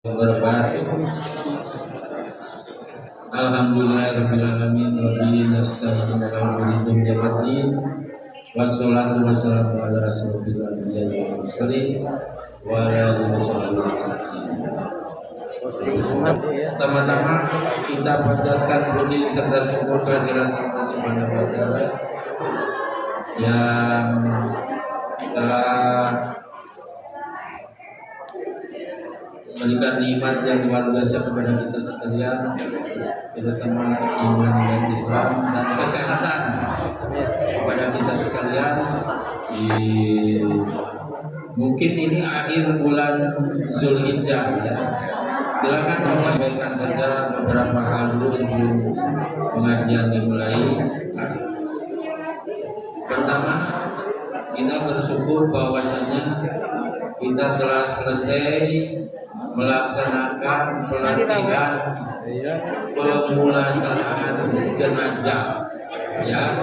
wabarakatuh. Alhamdulillahirabbil alamin rabbil nasta'in alhamdulillahi wassalatu wassalamu ala asyrofil anbiya'i wal mursalin wa ala alihi Pertama-tama kita panjatkan puji serta syukur kehadirat Allah Subhanahu wa taala yang telah memberikan nikmat yang luar biasa kepada kita sekalian, terutama iman dan Islam dan kesehatan kepada kita sekalian. Mungkin ini akhir bulan Zulhijjah ya. Silakan menyampaikan saja beberapa hal dulu sebelum pengajian dimulai. Pertama, kita bersyukur bahwasanya kita telah selesai melaksanakan pelatihan pemulasaraan jenazah ya,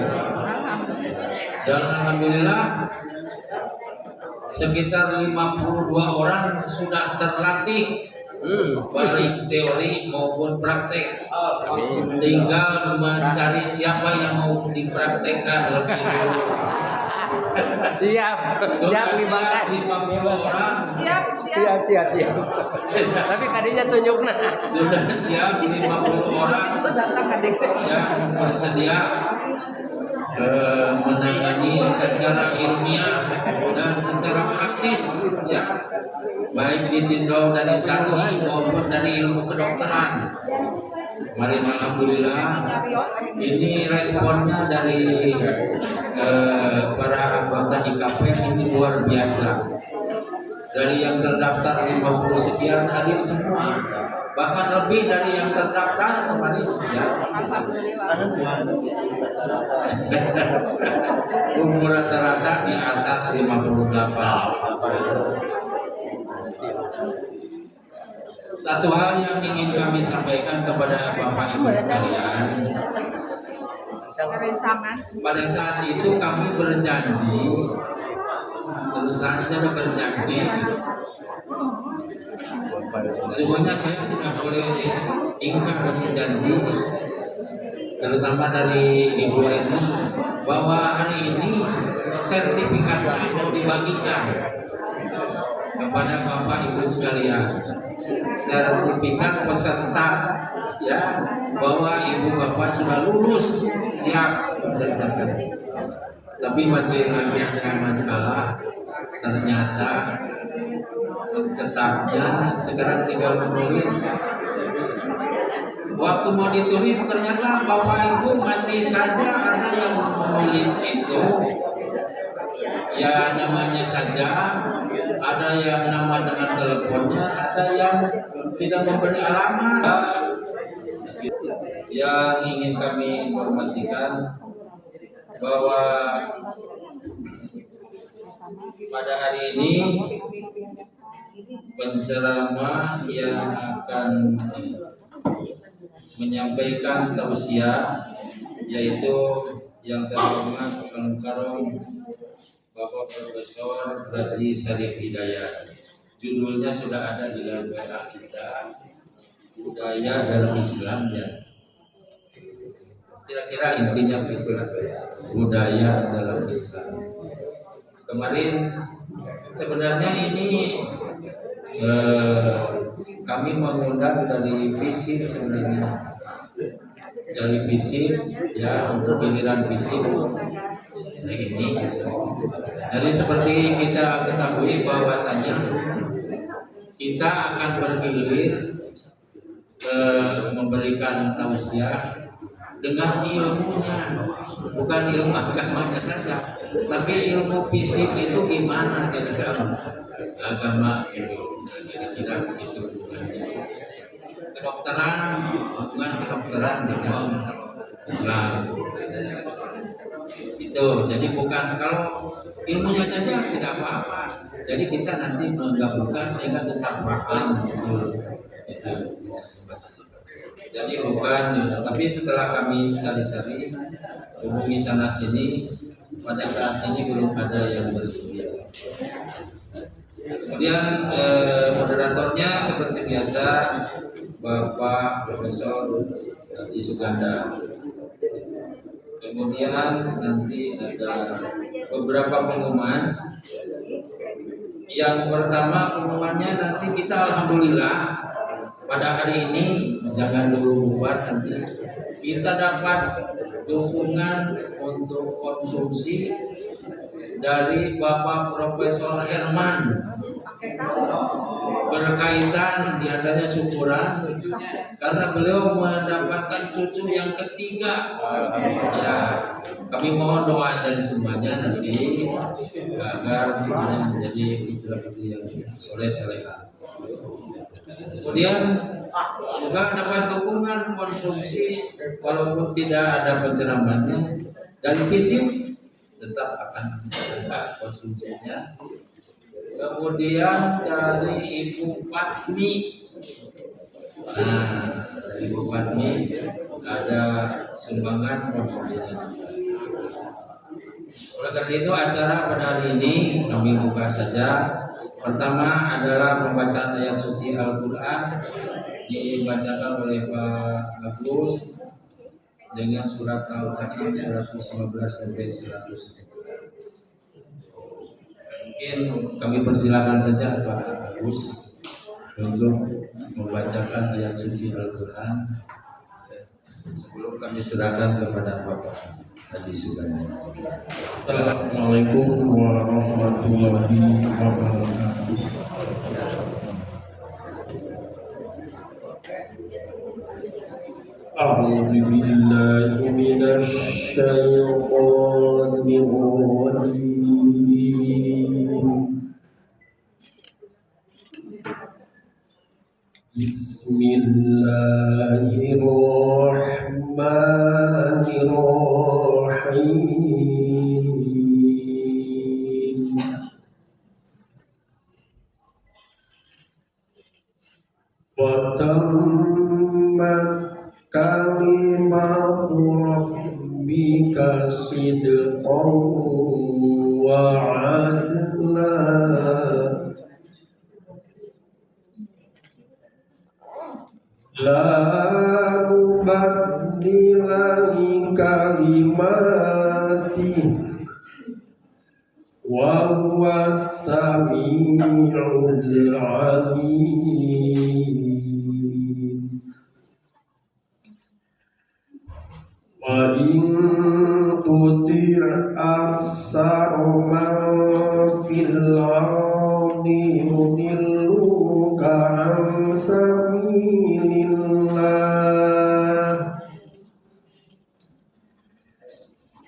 dan alhamdulillah sekitar 52 orang sudah terlatih baik teori maupun praktek. Tinggal mencari siapa yang mau dipraktekkan lebih dulu. Siap 50 orang. Siap. Tapi kadinya tunjukna. Sudah siap 50 orang yang bersedia menangani secara ilmiah dan secara praktis ya, baik ditinjau dari sani maupun dari ilmu kedokteran. Mari alhamdulillah ini responnya dari para anggota IKP ini luar biasa. Dari yang terdaftar 50 sekian hadir semua, bahkan lebih dari yang terdaftar kemarin ya. Umur rata-rata di atas 58. Satu hal yang ingin kami sampaikan kepada Bapak Ibu sekalian, pada saat itu kami berjanji, terus saja berjanji. Semuanya saya tidak boleh ingkar janji, terutama dari Ibu Eni, bahwa hari ini sertifikat mau dibagikan kepada Bapak Ibu sekalian. Sertifikat peserta ya, bahwa ibu bapak sudah lulus siap mengerjakan. Tapi masih ada masalah, ternyata pencetaknya sekarang tinggal menulis. Waktu mau ditulis ternyata bapak ibu masih saja ada yang menulis itu ya namanya saja, ada yang nama dengan teleponnya, ada yang tidak memberi alamat. Yang ingin kami informasikan bahwa pada hari ini penceramah yang akan menyampaikan tausiah yaitu yang terhormat Al-Mukarram Bapak Profesor Haji Syarif Hidayat. Judulnya sudah ada di dalam WA kita, budaya dalam Islam ya. Kira-kira intinya begitulah, budaya dalam Islam. Kemarin sebenarnya ini kami mengundang dari FISIP sebenarnya, dari FISIP ya, untuk giliran FISIP ini. Jadi seperti kita ketahui bahwasanya kita akan bergilir memberikan tausiah dengan ilmunya, bukan ilmu agamanya saja, tapi ilmu fisik itu gimana di dalam agama itu, kira-kira begitu. Kedokteran, hubungan kedokteran dengan Islam itu. Jadi bukan kalau ilmunya saja tidak apa-apa. Jadi kita nanti menggabungkan sehingga tetap paham itu. Jadi bukan, tapi setelah kami cari-cari hubungi sana sini, pada saat ini belum ada yang bersedia. Kemudian moderatornya seperti biasa Bapak Profesor Haji Suganda. Kemudian nanti ada beberapa pengumuman. Yang pertama pengumumannya nanti kita alhamdulillah pada hari ini, jangan dulu buat nanti kita dapat dukungan untuk konsumsi dari Bapak Profesor Herman berkaitan diantaranya syukuran karena beliau mendapatkan cucu yang ketiga. Ya, kami mohon doa dari semuanya nanti agar cucunya menjadi putra-putri yang soleh-soleha. Kemudian juga dapat dukungan konsumsi walaupun tidak ada pencerahannya dan fisik tetap akan ada konsumsinya. Kemudian dari Ibu Fatmi, dari Ibu Fatmi ada sumbangan konsumsinya. Oleh karena itu acara pada hari ini kami buka saja. Pertama adalah pembacaan ayat suci Al-Quran dibacakan oleh Pak Agus dengan surat Al-An'am 115 sampai 100. Mungkin kami persilakan saja Pak Agus untuk membacakan ayat suci Al-Quran sebelum kami serahkan kepada Bapak Haji Suganda. Assalamualaikum warahmatullahi wabarakatuh. A'udzu billahi minasy syaithanir rajim. Bismillahirrahmanirrahim. Wa tammat kalimatu rabbika sidqan wa 'adla. La mubaddila li kalimati wa huwas sami'ul 'alim. Wa in tuti' aksara man fil ardi yudilluka an sabilillah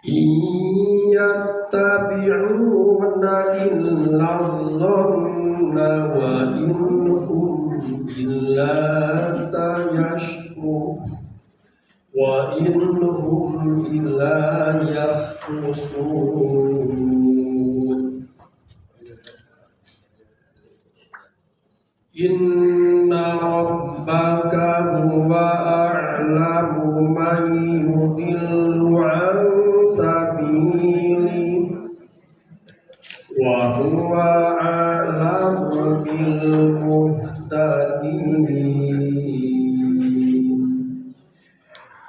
iyattabi'una illa dhanna wa innahum illa yashkurun wa innahum illa yakhrusun. Inna rabbaka huwa a'lamu man yudillu an sabili wa huwa a'lamu bil muhtadin.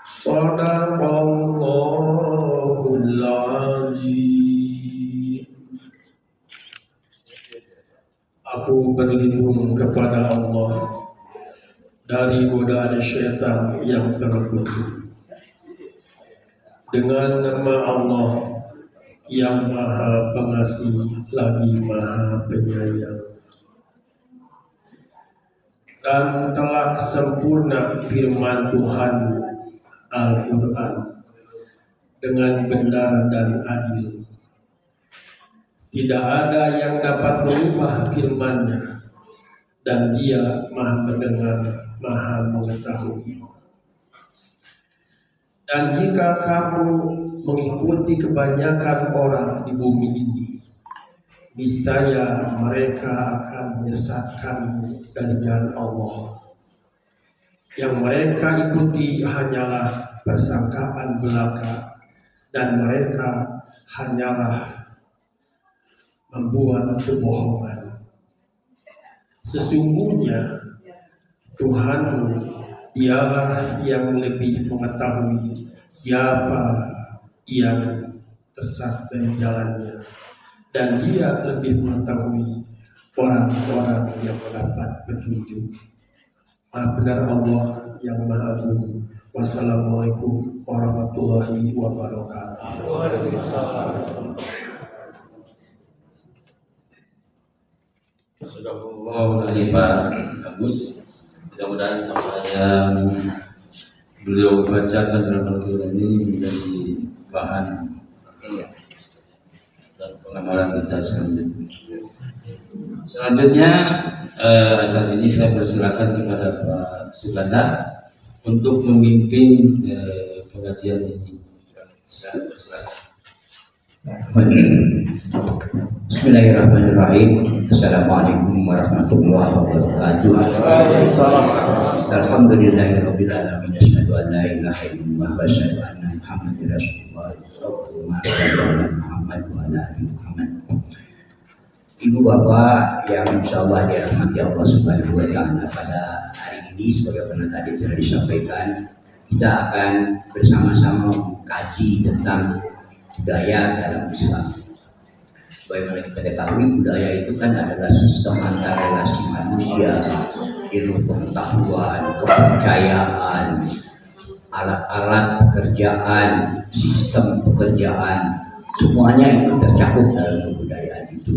Shadaqallahul azim. Aku berlindung kepada Allah dari godaan syaitan yang terkutuk. Dengan nama Allah yang Maha Pengasih lagi Maha Penyayang. Dan telah sempurna firman Tuhan Al-Quran dengan benar dan adil. Tidak ada yang dapat merubah firman-Nya, dan Dia Maha mendengar, Maha mengetahui. Dan jika kamu mengikuti kebanyakan orang di bumi ini, niscaya mereka akan menyesatkanmu dari jalan Allah. Yang mereka ikuti hanyalah persangkaan belaka, dan mereka hanyalah membuat kebohongan. Sesungguhnya Tuhanmu dialah yang lebih mengetahui siapa yang tersesat dari jalannya, dan Dia lebih mengetahui orang-orang yang mendapat petunjuk. Maha benar Allah yang Maha Agung. Wassalamualaikum warahmatullahi wabarakatuh. Sudah kasih Pak Agus. Mudah-mudahan apa yang beliau bacakan dalam Al-Quran ini menjadi bahan dan pengamalan kita selanjutnya. Selanjutnya acara ini saya persilakan kepada Pak Suganda untuk memimpin pengajian ini. Saya persilakan. Bismillahirrahmanirrahim. Assalamualaikum warahmatullahi wabarakatuh. Alhamdulillahirabbil alamin. Asyhadu an la ilaha illallah wa asyhadu anna Muhammadar Rasulullah sallallahu alaihi Muhammad wa ala ali Muhammad. Ibu bapak yang insyaallah dirahmati Allah Subhanahu wa taala, pada hari ini sebagaimana tadi telah disampaikan, kita akan bersama-sama mengkaji tentang budaya dalam Islam. Bagaimana kita ketahui, budaya itu kan adalah sistem antara relasi manusia, ilmu pengetahuan, kepercayaan, alat-alat pekerjaan, sistem pekerjaan, semuanya itu tercakup dalam kebudayaan itu.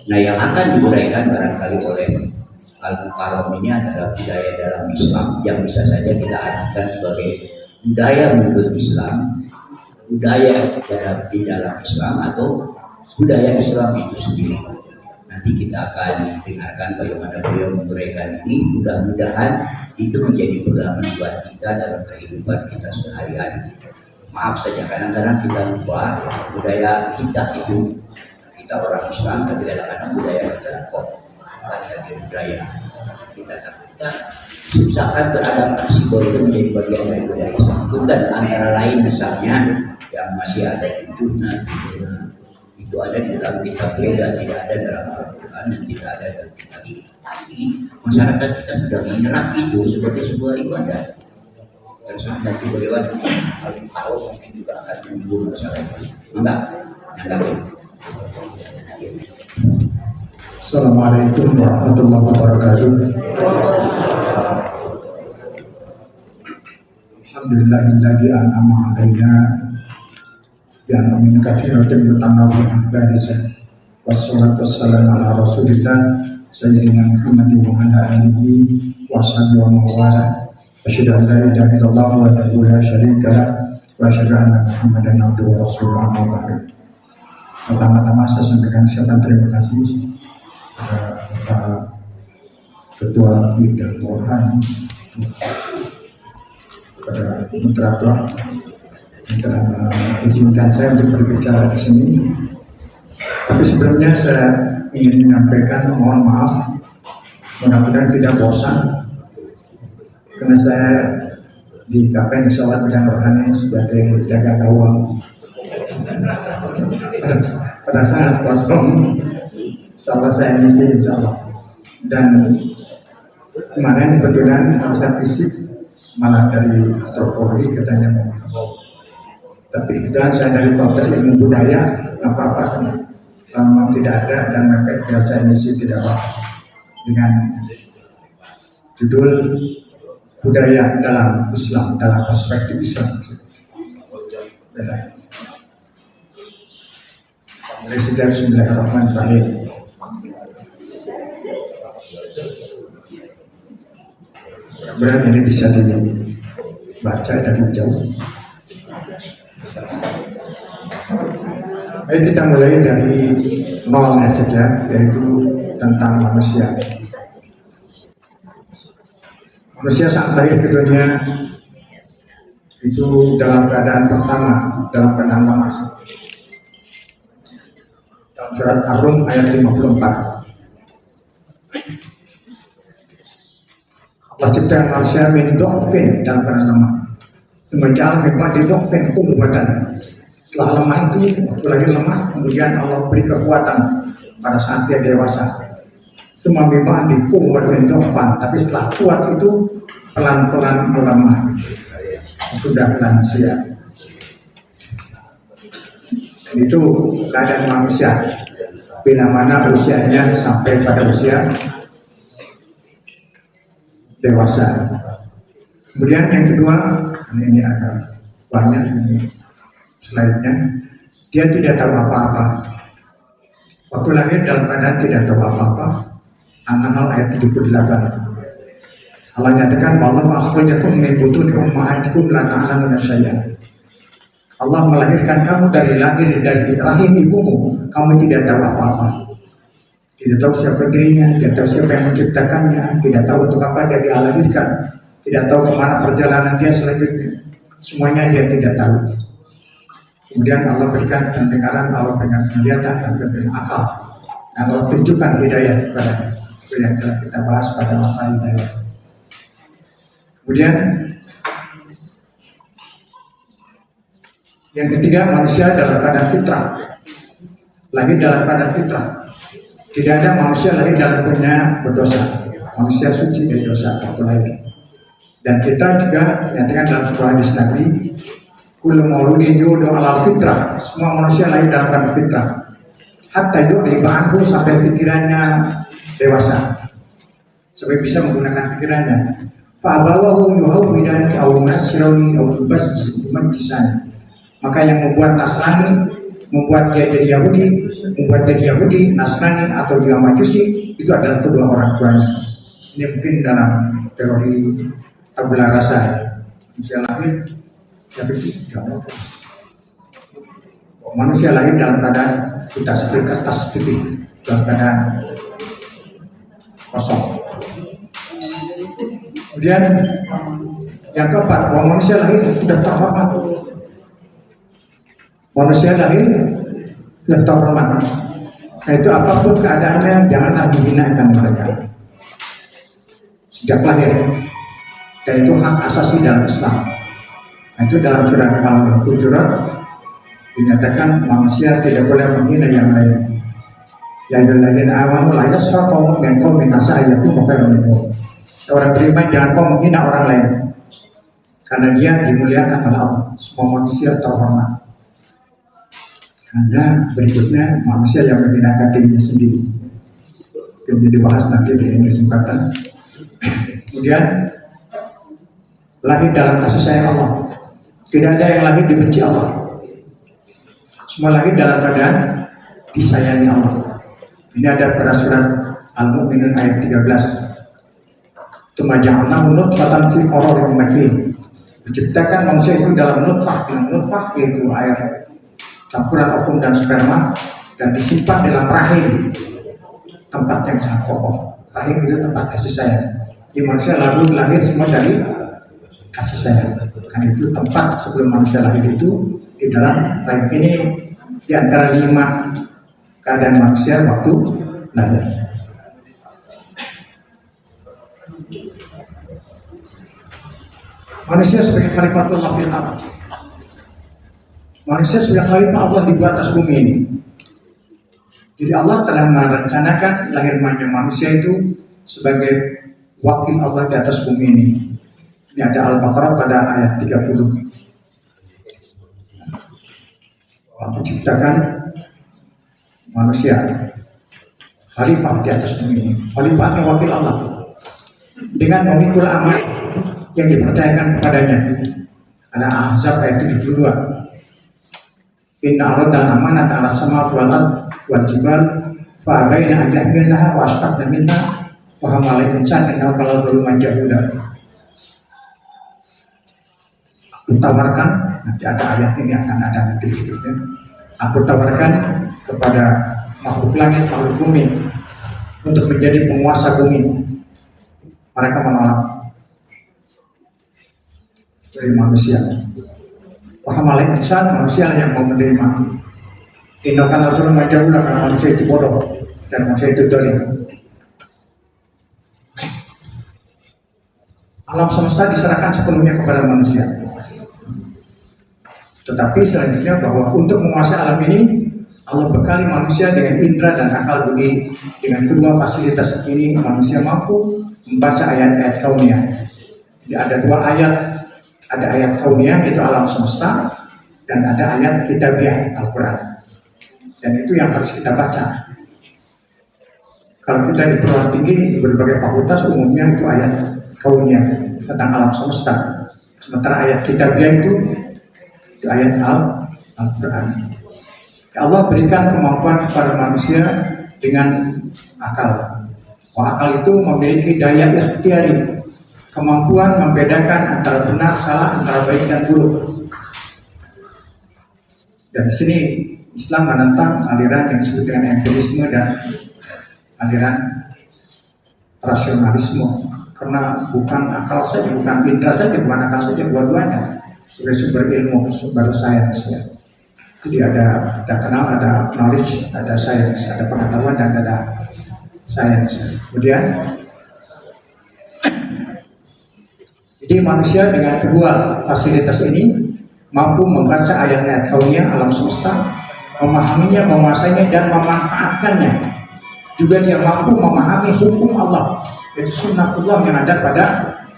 Nah, yang akan diuraikan barangkali oleh Al-Mukarram ini adalah budaya dalam Islam, yang bisa saja kita artikan sebagai budaya menurut Islam, budaya di dalam Islam, atau budaya Islam itu sendiri. Nanti kita akan dengarkan bagaimana beliau menguraikan ini. Mudah-mudahan itu menjadi pegangan buat kita dalam kehidupan kita sehari-hari. Maaf saja, kadang-kadang kita lupa budaya kita itu, kita orang Islam, tapi kadang-kadang budaya kita kok bukan sebagai budaya. Kita usahakan beradaptasi bahwa itu menjadi bagian dari budaya Islam. Dan antara lain misalnya yang masih ada di jurnal itu ada di dalam kitab beda, tidak ada dalam Al-Quran dan tidak ada dalam kitab ini. Tapi masyarakat kita sudah menyerap itu sebagai sebuah ibadah. Dan nanti bagaimana Al-Mukarram mungkin juga akan menyinggung masalah itu. Enggak, Assalamualaikum warahmatullahi wabarakatuh. Alhamdulillahilladzi an'ama 'alaina yang amin kathiratin mutanawwi'ah barisan. Wassalatu wassalamu ala Rasulillah sayyidina Muhammadin wa ala alihi wa sahbihi wa mawala. Asyhadu an la ilaha illallah wa la syarika lah wa asyhadu anna Muhammadan abduhu wa rasuluhu, amma ba'du. Pertama-tama saya sampaikan ucapan terima kasih kepada Ketua Bidang Tuhan, kepada moderator yang telah mengizinkan saya untuk berbicara di sini. Tapi sebelumnya saya ingin menyampaikan mohon maaf, mudah-mudahan tidak bosan, karena saya di KPN Sholat Bidang Rohani sebagai jaga gawang. Pada saat kosong, insyaallah saya ngisi insyaallah. Dan kemarin kebetulan Ustaz Fisik malah dari Antropologi katanya mau. Tapi kebetulan saya dari Fakultas Ilmu Budaya, nggak apa-apa sama. Kalau tidak ada dan mepet, biasa ngisi tidak apa-apa. Dengan judul budaya dalam Islam, dalam perspektif Islam. Mulai sejak Bismillahirrahmanirrahim. Mudah-mudahan ini bisa dibaca dari jauh. Baik, kita mulai dari nol saja, yaitu tentang manusia. Manusia saat lahir ke dunia itu dalam keadaan pertama, dalam keadaan lemah. Dalam surat Ar-Rum ayat 54. Allah ciptakan manusia min du'fin, dalam keadaan lemah. Kemudian memang di du'fin quwwatan. Setelah lemah itu lagi lemah, kemudian Allah beri kekuatan pada saat dia dewasa. Cuma memang dikuat untuk fun, tapi setelah kuat itu pelan-pelan melemah, sudah lansia. Dan itu keadaan manusia. Bila mana usianya sampai pada usia dewasa. Kemudian yang kedua, ini agak banyak ini slide-nya, dia tidak tahu apa-apa. Waktu lahir dalam keadaan tidak tahu apa-apa. An-Nahl ayat 78. Allah nyatakan bahwa akhrajakum min butuni ummahatikum la ta'lamuna syai'an. Allah melahirkan kamu dari rahim ibumu, kamu tidak tahu apa-apa. Tidak tahu siapa dirinya, tidak tahu siapa yang menciptakannya, tidak tahu untuk apa dia dilahirkan, tidak tahu kemana perjalanan dia selanjutnya. Semuanya dia tidak tahu. Kemudian Allah berikan pendengaran, Allah berikan penglihatan, dan berikan akal. Dan Allah tunjukkan hidayah kepada yang telah kita bahas pada masa hidayah. Kemudian yang ketiga, manusia dalam keadaan fitrah, lahir dalam keadaan fitrah. Tidak ada manusia lahir dalam punya berdosa. Manusia suci dari dosa waktu lahir. Dan kita juga nyatakan dalam sebuah hadis Nabi, kullu mauludin yuladu ala fitrah. Semua manusia lahir dalam keadaan fitrah. Hatta yu'riba anhu, sampai pikirannya dewasa, sampai bisa menggunakan pikirannya. Fa abawahu yuhawwidani aw yunasirani aw yubasjisani. Maka yang membuat Nasrani, membuat dia jadi Yahudi, Nasrani atau dia Majusi, itu adalah kedua orang tuanya. Ini mungkin dalam teori tabula rasa. Manusia lahir, manusia lahir dalam keadaan kita seperti kertas putih, dalam keadaan kosong. Kemudian yang keempat, bahwa manusia lahir sudah terhormat. Manusia lahir sudah terhormat. Nah itu apapun keadaannya, janganlah dihinakan mereka sejak lahir. Dan itu hak asasi dalam Islam. Nah itu dalam surat Al-Hujurat dinyatakan manusia tidak boleh menghina yang lain. Ya ayyuhalladzina amanu la yaskhar qaumun min qaumin asa ayyakum khairan minhum. Orang beriman jangan kau menghina orang lain, karena dia dimuliakan oleh Allah. Semua manusia terhormat. Hanya berikutnya manusia yang menghinakan dirinya sendiri. Itu dibahas nanti di kesempatan. Kemudian lahir dalam kasih sayang Allah. Tidak ada yang lahir dibenci Allah. Semua lahir dalam keadaan disayangi Allah. Ini ada pada surat Al-Mu'minun ayat 13. Tumaja'nahu nutfatan fi qararin makin. Diciptakan manusia itu dalam nutfah yaitu air campuran ovum dan sperma, dan disimpan dalam rahim, tempat yang sangat kokoh. Rahim itu tempat kasih sayang. Di manusia lalu lahir semua dari kasih sayang. Karena itu tempat sebelum manusia lahir itu di dalam rahim ini, di antara 5 keadaan manusia waktu lahir. Manusia sebagai khalifatullah fil ardh. Manusia sebagai khalifah Allah di atas bumi ini. Jadi Allah telah merencanakan lahirnya manusia itu sebagai wakil Allah di atas bumi ini. Ini ada Al-Baqarah pada ayat 30. Allah menciptakan manusia khalifah di atas bumi ini. Khalifahnya wakil Allah dengan memikul amal yang dipercayakan kepadanya. Ada Ahzab ayat 72. Inna aradna amanata 'ala samawati wal ardh wal jibal fa abaina an yahmilnaha wa ashfaqna minha wa hamalal insanu innahu kana zaluman jahula. Aku tawarkan, nanti ada ayat ini akan ada nanti berikutnya. Aku tawarkan kepada makhluk langit, makhluk bumi untuk menjadi penguasa bumi. Mereka menolak dari manusia. Wahamalin insan, manusia yang mau menerima. Indokan atur majaulah, karena manusia itu bodoh dan manusia itu dolim. Alam semesta diserahkan sepenuhnya kepada manusia. Tetapi selanjutnya bahwa untuk menguasai alam ini Allah bekali manusia dengan indera dan akal budi. Dengan kedua fasilitas ini manusia mampu membaca ayat-ayat kauniyah. Jadi ada dua ayat, ada ayat kauniyah itu alam semesta, dan ada ayat kitabiah Al-Quran. Dan itu yang harus kita baca. Kalau kita di perguruan tinggi di berbagai fakultas umumnya itu ayat kauniyah tentang alam semesta. Sementara ayat kitabiah itu ayat Al-Quran. Allah berikan kemampuan kepada manusia dengan akal. Akal itu memiliki daya ikhtiari, kemampuan membedakan antara benar salah, antara baik dan buruk. Dan di sini Islam menentang aliran yang disebut dengan empirisme dan aliran rasionalisme, karena bukan akal saja, bukan pintar saja, bukan akal saja, dua-duanya sebagai sumber ilmu, sumber sains ya. Jadi ada kenal, ada knowledge, ada sains, ada pengetahuan dan ada sains. Kemudian jadi manusia dengan kedua fasilitas ini mampu membaca ayat-ayat kauniyah alam semesta, memahaminya, menguasainya dan memanfaatkannya. Juga dia mampu memahami hukum Allah, yaitu sunnatullah yang ada pada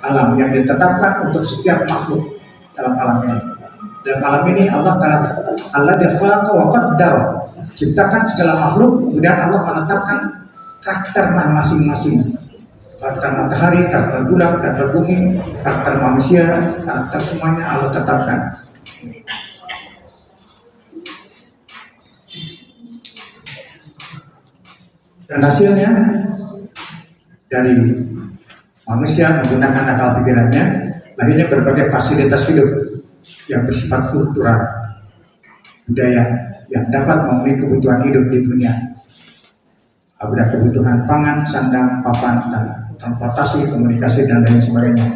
alam yang ditetapkan untuk setiap makhluk dalam alam ini. Dalam alam ini Allah khalaqa wa qaddar, ciptakan segala makhluk, kemudian Allah menetapkan karakter masing-masing. Karakter matahari, karakter bulan, karakter bumi, karakter manusia, karakter semuanya Allah tetapkan. Dan hasilnya dari manusia menggunakan akal pikirannya, lahirnya berbagai fasilitas hidup yang bersifat kultural, budaya yang dapat memenuhi kebutuhan hidup di dunia. Ada kebutuhan pangan, sandang, papan, dan transportasi, komunikasi, dan lain sebagainya.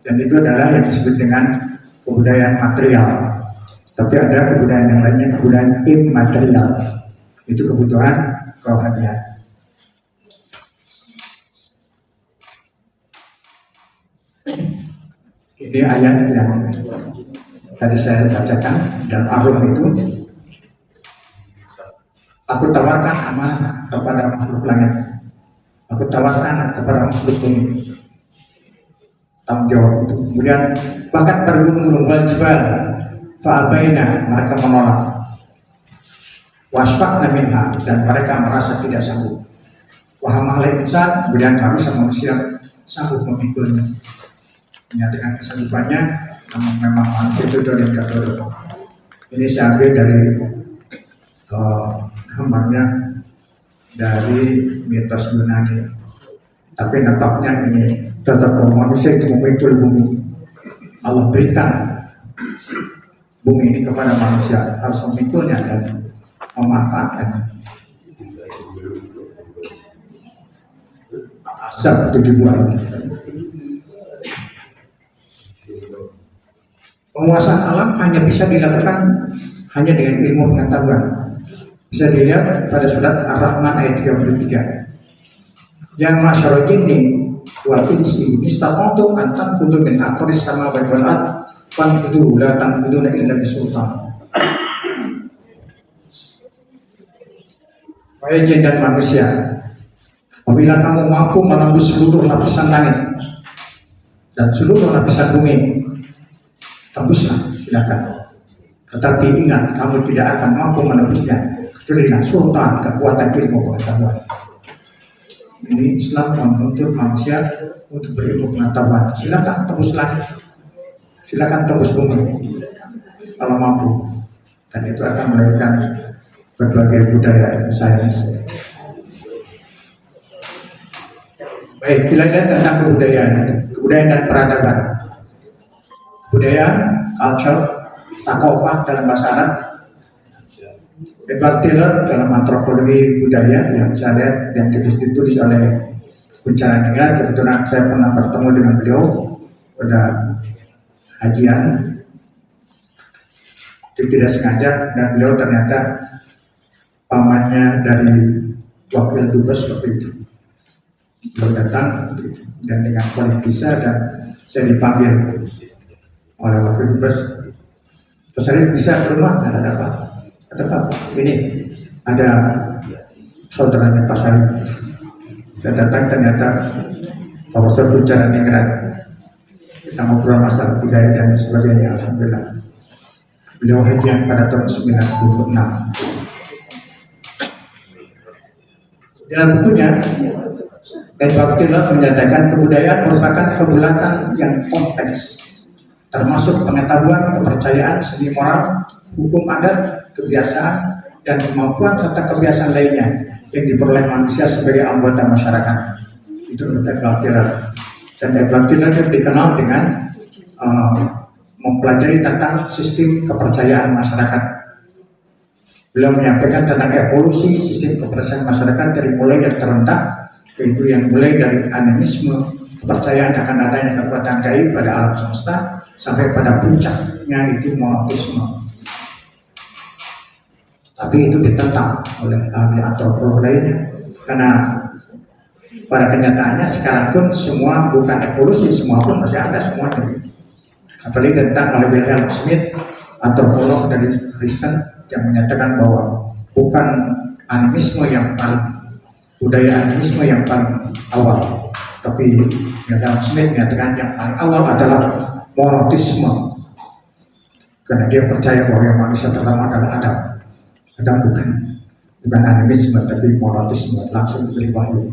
Dan itu adalah yang disebut dengan kebudayaan material. Tapi ada kebudayaan yang lainnya, kebudayaan immaterial. Itu kebutuhan kerohanian. Ini ayat yang tadi saya bacakan dalam Ar-Rum itu. Aku tawarkan amanah kepada makhluk langit, aku tawarkan kepada makhluk bumi, tanggung jawab itu. Kemudian bahkan pada gunung-gunung wal jibal fa'abaina, mereka menolak, wasfaqna minha, dan mereka merasa tidak sanggup, wahamal insan, kemudian harusnya manusia sanggup memikulnya. Menyatakan kesanggupannya, namun memang manusia itu dari jatuh. Ini saya ambil dari gambarnya dari mitos Yunani. Tapi nampaknya ini tetap manusia itu memikul bumi. Allah berikan bumi ini kepada manusia, harus memikulnya dan memanfaatkannya. Asal itu dibuat. Penguasaan alam hanya bisa dilakukan hanya dengan ilmu pengetahuan. Bisa dilihat pada surat Ar-Rahman ayat 33. Ya masyarul jinni wal insi istata'tum an tanfudhu min aqtaris samawati wal ard fanfudhu la tanfudhuna illa bisultan. Wahai jin dan manusia, apabila kamu mampu menembus seluruh lapisan langit dan seluruh lapisan bumi, tembuslah, silakan. Tetapi ingat, kamu tidak akan mampu menembusnya kecuali dengan sultan, kekuatan ilmu pengetahuan. Ini Islam menuntut manusia untuk berilmu pengetahuan. Silakan tembuslah, silakan tembus bumi kalau mampu, dan itu akan melahirkan berbagai budaya sains. Baik, kita lihat tentang kebudayaan dan peradaban. Kebudayaan, culture, sakofah dalam bahasa Arab, Edward Taylor dalam antropologi budaya yang saya lihat yang ditulis oleh Bencana Negara. Kebetulan saya pernah bertemu dengan beliau pada hajian, itu tidak sengaja, dan beliau ternyata pamannya dari wakil dubes waktu itu. Beliau datang dan dengan kualitas visa, dan saya dipanggil oleh waktu dubes. Terus saya bisa ke rumah, ada apa? Ini ada saudaranya Pak Salim. Saya datang ternyata Profesor bicara Ningrat, kita ngobrol masalah budaya dan sebagainya. Alhamdulillah. Beliau hajian pada tahun 96. Dalam bukunya, Al-Baqtillah menyatakan kebudayaan merupakan kebulatan yang kompleks, termasuk pengetahuan, kepercayaan, seni moral, hukum adat, kebiasaan, dan kemampuan serta kebiasaan lainnya yang diperoleh manusia sebagai anggota masyarakat. Itu menurut Al-Baqtillah. Dan Al-Baqtillah dikenal dengan mempelajari tentang sistem kepercayaan masyarakat. Beliau menyampaikan tentang evolusi sistem kepercayaan masyarakat dari mulai yang terendah, yaitu yang mulai dari animisme, kepercayaan akan adanya kekuatan gaib pada alam semesta, sampai pada puncaknya itu monoteisme. Tapi itu ditentang oleh ahli antropolog lainnya, karena pada kenyataannya sekarang pun semua bukan evolusi, semua pun masih ada semuanya. Apalagi tentang oleh Wilhelm Schmidt, antropolog dari Kristen, yang menyatakan bahwa bukan animisme yang paling, budaya animisme yang paling awal, tapi Wilhelm Schmidt menyatakan yang paling awal adalah monoteisme, karena dia percaya bahwa yang manusia pertama adalah Adam. Adam bukan animisme tapi monoteisme, langsung dari wahyu.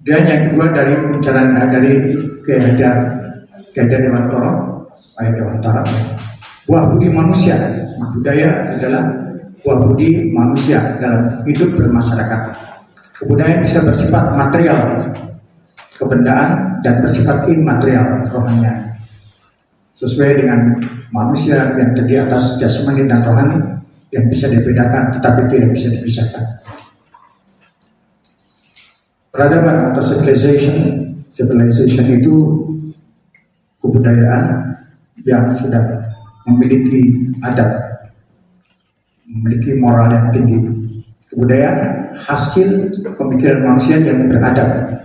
Dan yang kedua dari kuncaran dari Ki Hajar Dewantara, ayat Dewantara, buah budi manusia, budaya adalah buah budi manusia dalam hidup bermasyarakat. Kebudayaan bisa bersifat material, kebendaan, dan bersifat immaterial, rohanian. Sesuai dengan manusia yang terdiri atas jasmani dan rohani yang bisa dibedakan, tetapi tidak bisa dipisahkan. Peradaban atau civilization itu kebudayaan yang sudah memiliki adab, memiliki moral yang tinggi. Kebudayaan hasil pemikiran manusia yang beradab,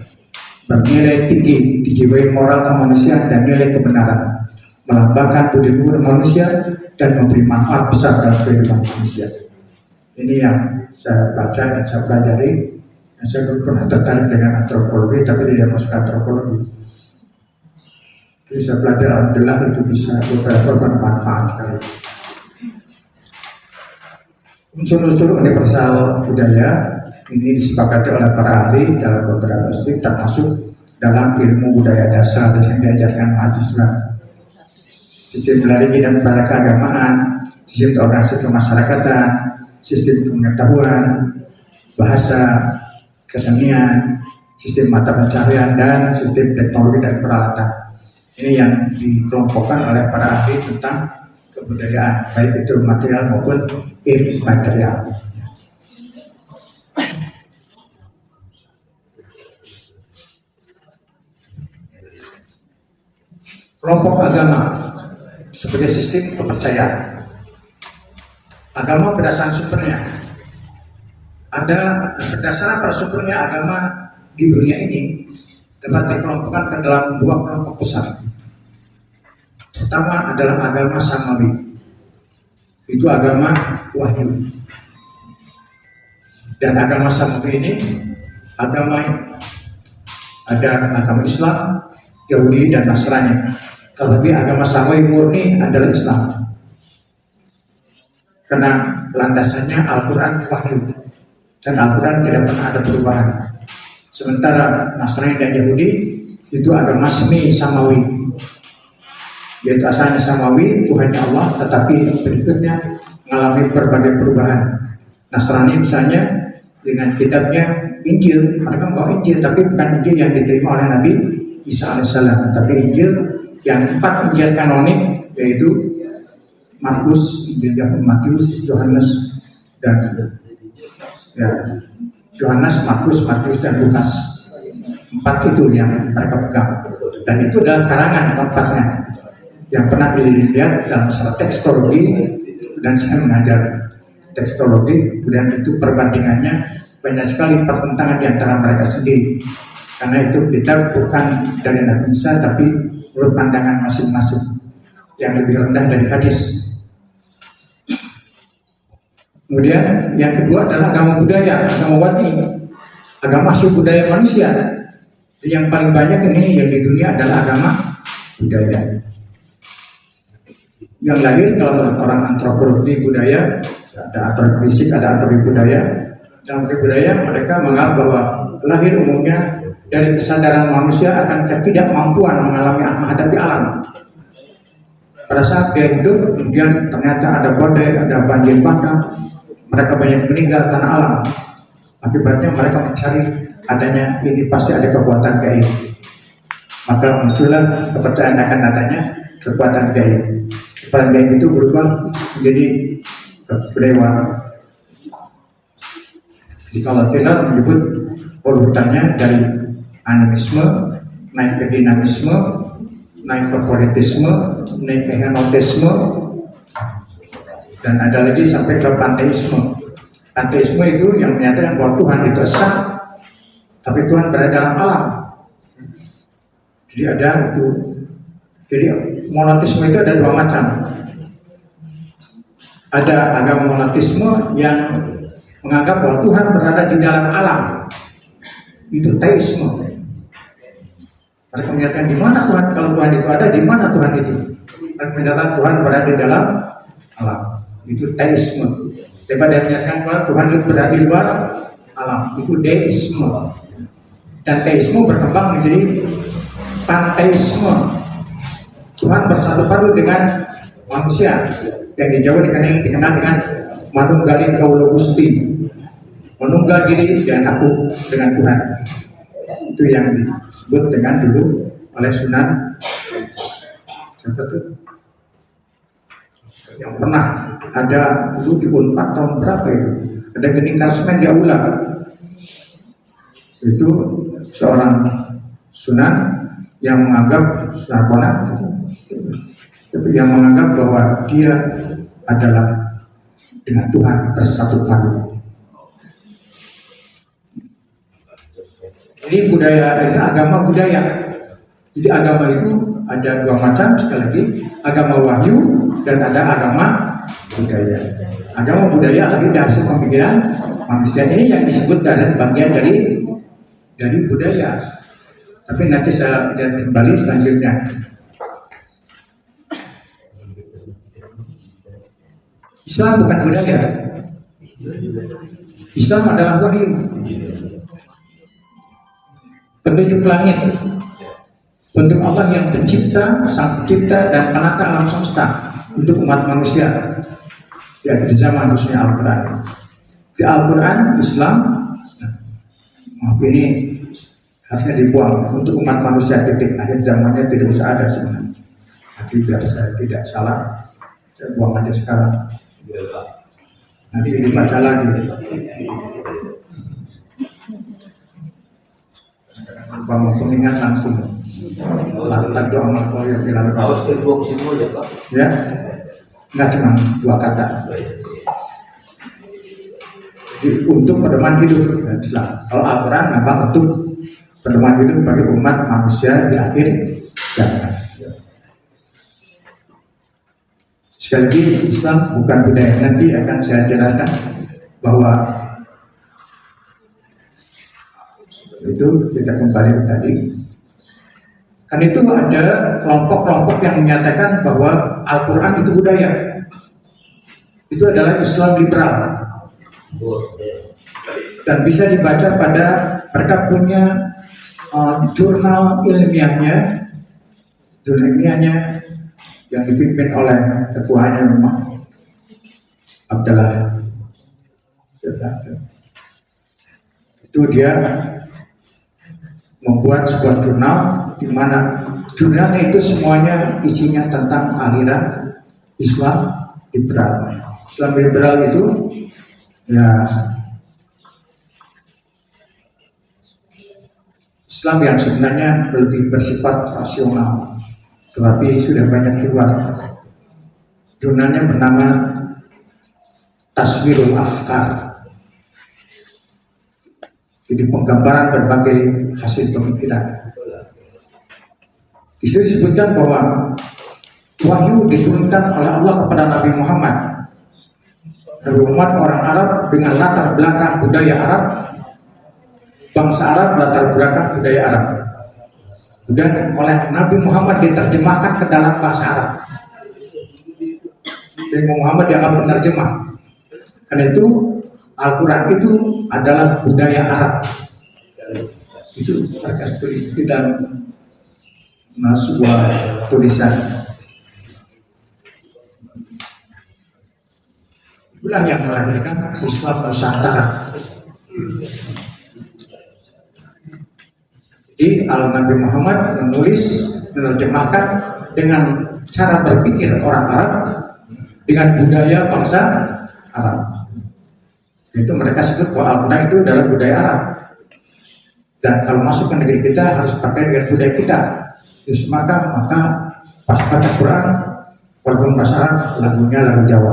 bernilai tinggi, dijiwai moral kemanusiaan dan nilai kebenaran, melambangkan budi luhur manusia dan memberi manfaat besar dalam kehidupan manusia. Ini yang saya baca dan saya pelajari. Saya belum pernah tertarik dengan antropologi, tapi tidak masuk antropologi. Jadi saya belajar, alhamdulillah itu bisa beberapa bermanfaat sekali. Unsur-unsur universal budaya ini disepakati oleh para ahli dalam beberapa studi, termasuk dalam ilmu budaya dasar yang diajarkan mahasiswa. Sistem religi dan keagamaan, sistem organisasi kemasyarakatan, sistem pengetahuan, bahasa, kesenian, sistem mata pencaharian, dan sistem teknologi dan peralatan. Ini yang dikelompokkan oleh para ahli tentang kebudayaan, baik itu material maupun immaterial. Kelompok agama sebagai sistem kepercayaan. Agama berdasarkan sumbernya. Ada berdasarkan pada sumbernya agama di dunia ini dapat dikelompokkan ke dalam dua kelompok besar. Pertama adalah agama Samawi, itu agama wahyu. Dan agama Samawi ini agama ada agama Islam, Yahudi, dan Nasrani. Tetapi agama Samawi murni adalah Islam, karena landasannya Al-Quran wahyu, dan Al-Quran tidak pernah ada perubahan. Sementara Nasrani dan Yahudi itu agama semi Samawi, yaitu asalnya Samawi, Tuhannya Allah, tetapi berikutnya mengalami berbagai perubahan. Nasrani misalnya dengan kitabnya Injil, mereka membawa Injil, tapi bukan Injil yang diterima oleh Nabi Isa alaihissalam, tapi Injil yang 4 Injil kanonik, yaitu Markus, Injil Matius, Yohanes, dan Yohanes, Markus, dan Lukas. 4 itu yang mereka pegang, dan itu adalah karangan keempatnya yang pernah dilihat dalam salah tekstologi, dan saya mengajar tekstologi. Kemudian itu perbandingannya banyak sekali pertentangan di antara mereka sendiri, karena itu kita bukan dari Nabi Isa, tapi menurut pandangan masing-masing yang lebih rendah dari hadis. Kemudian yang kedua adalah agama budaya, agama wani, agama suku budaya manusia. Jadi yang paling banyak ini yang di dunia adalah agama budaya. Yang lahir kalau menurut orang antropologi budaya, ada antropologi fisik, ada antropologi budaya. Antropologi budaya mereka menganggap bahwa lahir umumnya dari kesadaran manusia akan ketidakmampuan menghadapi alam. Pada saat dia hidup, kemudian ternyata ada badai, ada banjir bandang, mereka banyak meninggal karena alam. Akibatnya mereka mencari adanya ini pasti ada kekuatan gaib. Maka muncullah kepercayaan akan adanya kekuatan gaib. Kekuatan gaib itu berubah menjadi dewa. Jadi kalau Taylor menyebut urutannya dari animisme naik ke dinamisme, naik ke politisme, naik ke henotisme, dan ada lagi sampai ke panteisme. Panteisme itu yang menyatakan bahwa Tuhan itu esa, tapi Tuhan berada dalam alam. Jadi ada itu. Jadi monoteisme itu ada dua macam. Ada agama monoteisme yang menganggap bahwa Tuhan berada di dalam alam. Itu teisme. Mereka menyatakan di mana Tuhan, kalau Tuhan itu ada, di mana Tuhan itu? Mereka menyatakan Tuhan berada di dalam alam. Itu teisme. Daripada menyatakan bahwa Tuhan itu berada di luar alam. Itu deisme. Dan teisme berkembang menjadi panteisme. Tuhan bersatu padu dengan manusia yang di Jawa dikenal dengan manunggalin kaulo Gusti, menunggal diri dan aku dengan Tuhan. Itu yang disebut dengan dulu oleh Sunan siapa tuh? Yang pernah ada dulu di Unpad tahun berapa itu? Ada gening kasmen di aula. Itu seorang Sunan yang menganggap Sarpona, tapi yang menganggap bahwa dia adalah dengan Tuhan bersatu padu. Ini budaya, ini agama budaya. Jadi agama itu ada dua macam, sekali lagi agama wahyu dan ada agama budaya. Agama budaya lagi dari hasil pemikiran manusia, ini yang disebut dan bagian dari budaya. Tapi nanti saya lihat kembali selanjutnya. Islam bukan budaya. Islam adalah wahyu. Petunjuk langit. Bentuk Allah yang pencipta, sang pencipta dan penata alam semesta untuk umat manusia. Di akhir zaman khususnya Al-Quran. Di Al-Quran, Islam, maaf ini harusnya dibuang untuk umat manusia titik. Akhir zamannya tidak usah ada sebenarnya. Nanti biar saya tidak salah, saya buang aja sekarang. Nanti dibaca lagi. Kamu mengingat langsung. Lantak doa makhluk yang bilang. Harus kedua simbol ya Pak. Ya, nggak cuma dua kata. Jadi untuk pedoman hidup Islam. Kalau Al-Quran memang untuk pedoman hidup bagi umat manusia di akhir zaman. Sekali lagi Islam bukan budaya. Nanti akan saya jelaskan bahwa itu kita kembali ke tadi. Kan itu ada kelompok-kelompok yang menyatakan bahwa Al-Quran itu budaya. Itu adalah Islam liberal. Dan bisa dibaca pada mereka punya jurnal ilmiahnya yang dipimpin oleh ketuanya memang Abdullah. Itu dia membuat sebuah jurnal di mana jurnalnya itu semuanya isinya tentang aliran Islam liberal. Islam liberal itu ya Islam yang sebenarnya lebih bersifat rasional, tetapi sudah banyak keluar. Jurnalnya bernama Taswirul Afkar. Jadi penggambaran berbagai hasil pemikiran. Di situ disebutkan bahwa wahyu diturunkan oleh Allah kepada Nabi Muhammad Nabi Muhammad orang Arab dengan latar belakang budaya Arab, bangsa Arab latar belakang budaya Arab. Dan oleh Nabi Muhammad diterjemahkan ke dalam bahasa Arab. Jadi Muhammad dianggap penerjemah. Karena itu Al-Quran itu adalah budaya Arab. Itu mereka tulis di dalam sebuah tulisan. Itulah yang melahirkan Islam Nusantara. Jadi Nabi Muhammad menerjemahkan dengan cara berpikir orang Arab dengan budaya bangsa Arab. Itu mereka sebut bahwa Al-Quran itu adalah budaya Arab. Dan kalau masuk ke negeri kita harus pakai dengan budaya kita. Terus maka pas baca Quran walaupun bahasa Arab, lagunya lagu Jawa.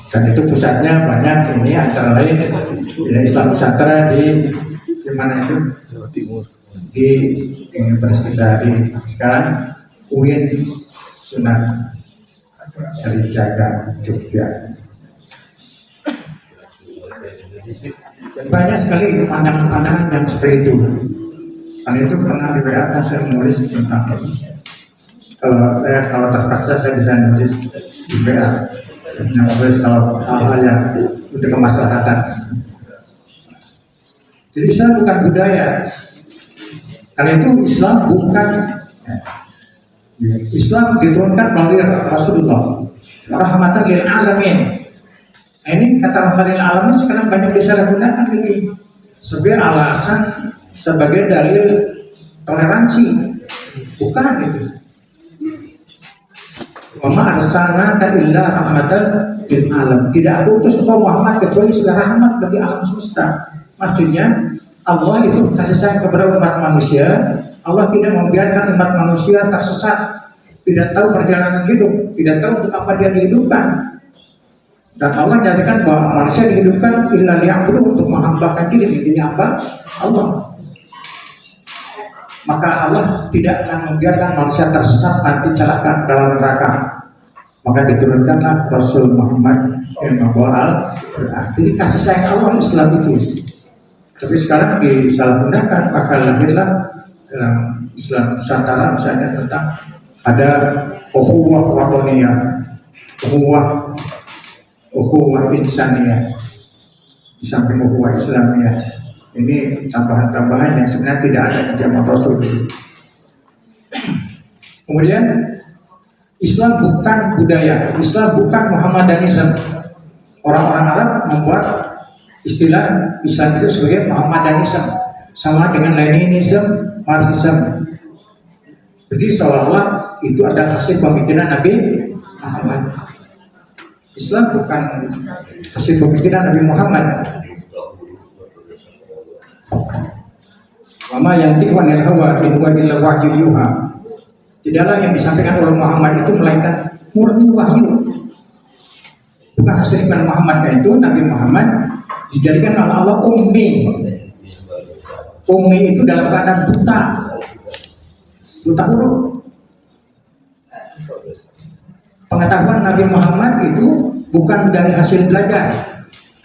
Dan itu pusatnya banyak ini antara lain Islam Nusantara di mana itu? Jawa Timur. Di Universitas di sekarang UIN Sunan Kalijaga Jogja. Dan banyak sekali pandangan-pandangan yang seperti itu. Karena itu pernah di WA saya menulis tentang kalau terpaksa saya bisa nulis di WA. Menulis kalau hal-hal yang untuk kemaslahatan. Jadi Islam bukan budaya. Karena itu Islam bukan Islam diturunkan melalui Rasulullah rahmatan lil alamin. Nah, ini kata rahmatan lil alamin sekarang banyak disalahgunakan lagi sebagai alasan, sebagai dalil toleransi. Bukan itu. Wa ma arsalnaka illa rahmatan lil alamin. Tidak aku utus engkau Muhammad kecuali sebagai rahmat bagi alam semesta. Maksudnya Allah itu kasih sayang kepada umat manusia. Allah tidak membiarkan umat manusia tersesat, tidak tahu perjalanan hidup, tidak tahu untuk apa dia dihidupkan. Dan Allah menyatakan bahwa manusia dihidupkan illa liya'budu, untuk menghambakan diri, menjadi hamba Allah. Maka Allah tidak akan membiarkan manusia tersesat nanti celaka dalam neraka. Maka diturunkanlah Rasul Muhammad yang membawa Al-Quran. Jadi kasih sayang Allah Islam itu. Tapi sekarang disalahgunakan, maka lahirlah dalam Islam Nusantara misalnya tentang ada ukhuwah watoniyah, ukhuwah insaniyah, di samping ukhuwah Islamiyah. Ini tambahan-tambahan yang sebenarnya tidak ada di zaman Rasul. Kemudian Islam bukan budaya, Islam bukan Muhammadanisme. Orang-orang Arab membuat istilah Islam itu sebagai Muhammadanisme, sama dengan Leninisme, Marxisme. Jadi seolah-olah itu adalah hasil pemikiran Nabi Muhammad. Islam bukan hasil pemikiran Nabi Muhammad. Wama yantiqu anil hawa in huwa illa wahyun yuha. Tidaklah yang disampaikan oleh Muhammad itu melainkan murni wahyu. Bukan hasil iman Muhammad. Karena itu Nabi Muhammad dijadikan oleh Allah ummi. Ummi itu dalam keadaan buta huruf. Pengetahuan Nabi Muhammad itu bukan dari hasil belajar.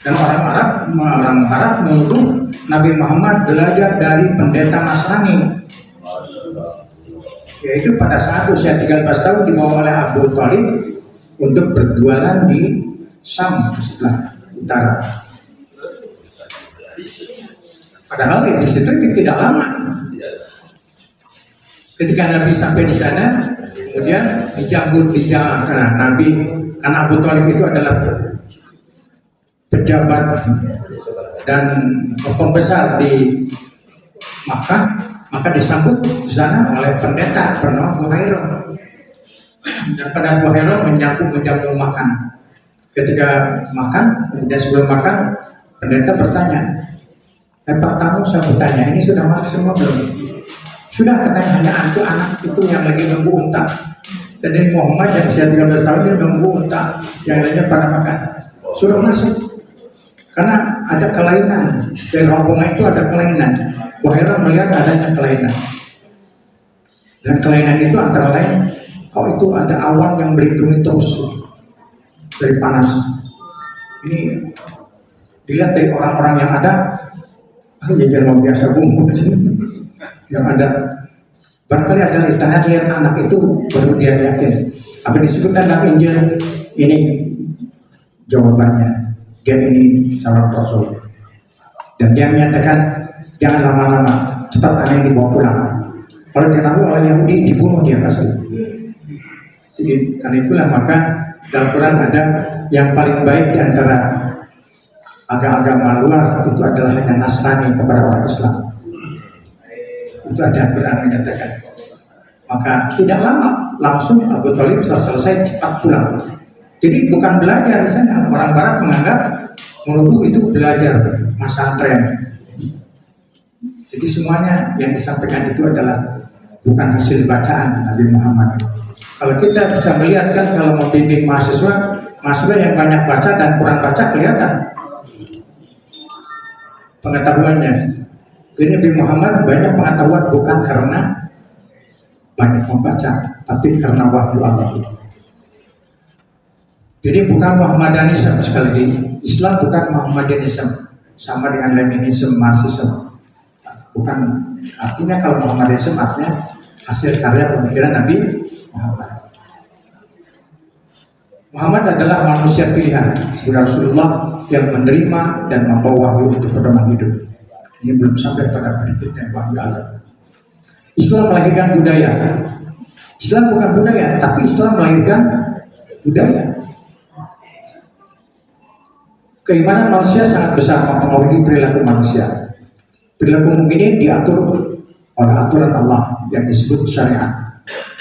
Dan orang Arab menuduh Nabi Muhammad belajar dari pendeta Nasrani. Yaitu pada saat usia 13 tahun dibawa oleh Abu Thalib untuk berjualan di Syam sebelah utara. Padahal di situ tidak lama. Ketika Nabi sampai di sana, kemudian dicabut karena Nabi, karena Abu Thalib itu adalah pejabat dan pembesar di Makkah, maka disambut di sana oleh pendeta bernama Buhairah. Dan pada Buhairah menjamu makan. Ketika makan, kemudian sebelum makan, pendeta bertanya, pertama saya bertanya, ini sudah masuk semua belum? Sudah, katanya, hanya anak itu yang lagi nunggu unta. Jadi Muhammad yang usia 13 tahun dia nunggu unta, yang lainnya pada makan. Sudah masuk. Karena ada kelainan dari rombongan itu, ada kelainan. Buhairah melihat adanya kelainan. Dan kelainan itu antara lain, kalau itu ada awan yang melindungi terus. dari panas. Ini dilihat dari orang-orang yang ada, jajan mau biasa bumbu yang ada. Barangkali ada di tanah lihat anak itu baru dia yakin. Apa disebutkan dalam Injil ini jawabannya. Dia ini seorang rasul. Dan dia menyatakan jangan lama-lama, cepat anak ini dibawa pulang. Kalau diketahui oleh Yahudi dibunuh dia pasti. Jadi karena itulah maka dalam Quran ada yang paling baik di antara agama luar itu adalah hanya Nasrani kepada orang Islam. Itu ada Quran menyatakan. Maka tidak lama langsung Abu Thalib setelah selesai cepat pulang. Jadi bukan belajar di sana. Orang Barat menganggap menuduh itu belajar pesantren. Jadi semuanya yang disampaikan itu adalah bukan hasil bacaan Nabi Muhammad. Kalau kita bisa melihat kan kalau membimbing mahasiswa yang banyak baca dan kurang baca kelihatan pengetahuannya. Jadi Nabi Muhammad banyak pengetahuan bukan karena banyak membaca, tapi karena wahyu Allah. Jadi bukan Muhammadanisme sekali lagi. Islam bukan Muhammadanisme sama dengan Leninisme, Marxisme. Bukan, artinya kalau Muhammadanisme artinya hasil karya pemikiran Nabi Muhammad. Muhammad adalah manusia pilihan sebagai Rasulullah yang menerima dan membawa wahyu untuk pedoman hidup. Ini belum sampai pada berikutnya wahyu Allah. Islam melahirkan budaya. Islam bukan budaya, tapi Islam melahirkan budaya. Keimanan manusia sangat besar mempengaruhi perilaku manusia. Perilaku mukminin diatur oleh aturan Allah yang disebut syariat,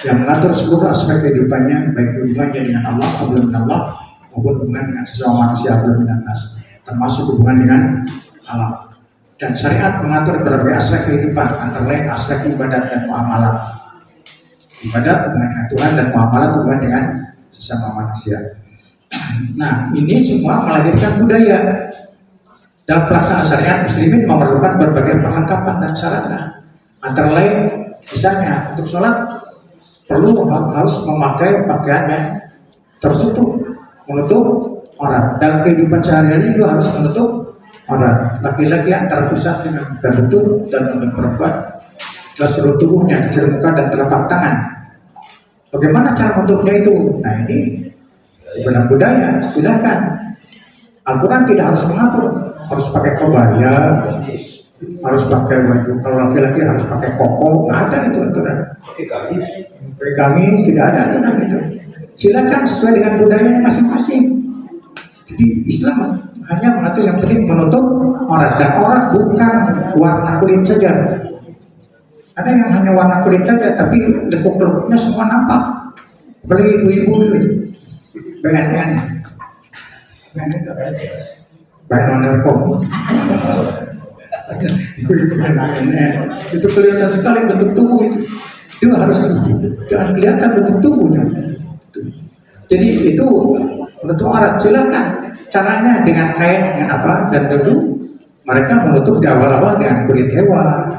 yang mengatur seluruh aspek kehidupannya, baik hubungannya dengan Allah, hubungan dengan Allah, maupun hubungan dengan sesama manusia, hubungan dengan nas, termasuk hubungan dengan alam. Dan syariat mengatur berbagai aspek kehidupan, antara lain aspek ibadat dan muamalah. Ibadat hubungan dengan Tuhan dan muamalah hubungan dengan sesama manusia. Nah, ini semua melahirkan budaya. Dalam pelaksanaan syariat, muslimin memerlukan berbagai perlengkapan dan syaratnya. Antara lain, misalnya untuk sholat harus memakai pakaian yang tertutup, menutup aurat. Dalam kehidupan sehari-hari juga harus menutup aurat. Laki-laki antara pusat dengan tertutup dan untuk perempuan adalah seluruh tubuhnya, kecuali muka dan telapak tangan. Bagaimana cara menutupnya itu? Nah ini benar budaya, silakan. Al-Quran tidak harus mengatur, harus pakai kebaya, harus pakai baju. Kalau laki-laki harus pakai koko, nggak ada itu aturan. Pakai gamis tidak ada aturan itu. Silakan sesuai dengan budayanya masing-masing. Jadi Islam hanya mengatur yang penting menutup aurat, dan aurat bukan warna kulit saja. Ada yang hanya warna kulit saja, tapi lekuk-lekuknya semua nampak. Beli ibu-ibu BNN, BNN.com, itu kelihatan sekali bentuk tubuh itu. Itu harus jangan kelihatan bentuk tubuhnya. Jadi itu menutup aurat, silakan. Caranya dengan kain, dengan apa, dan tentu mereka menutup di awal-awal dengan kulit hewan.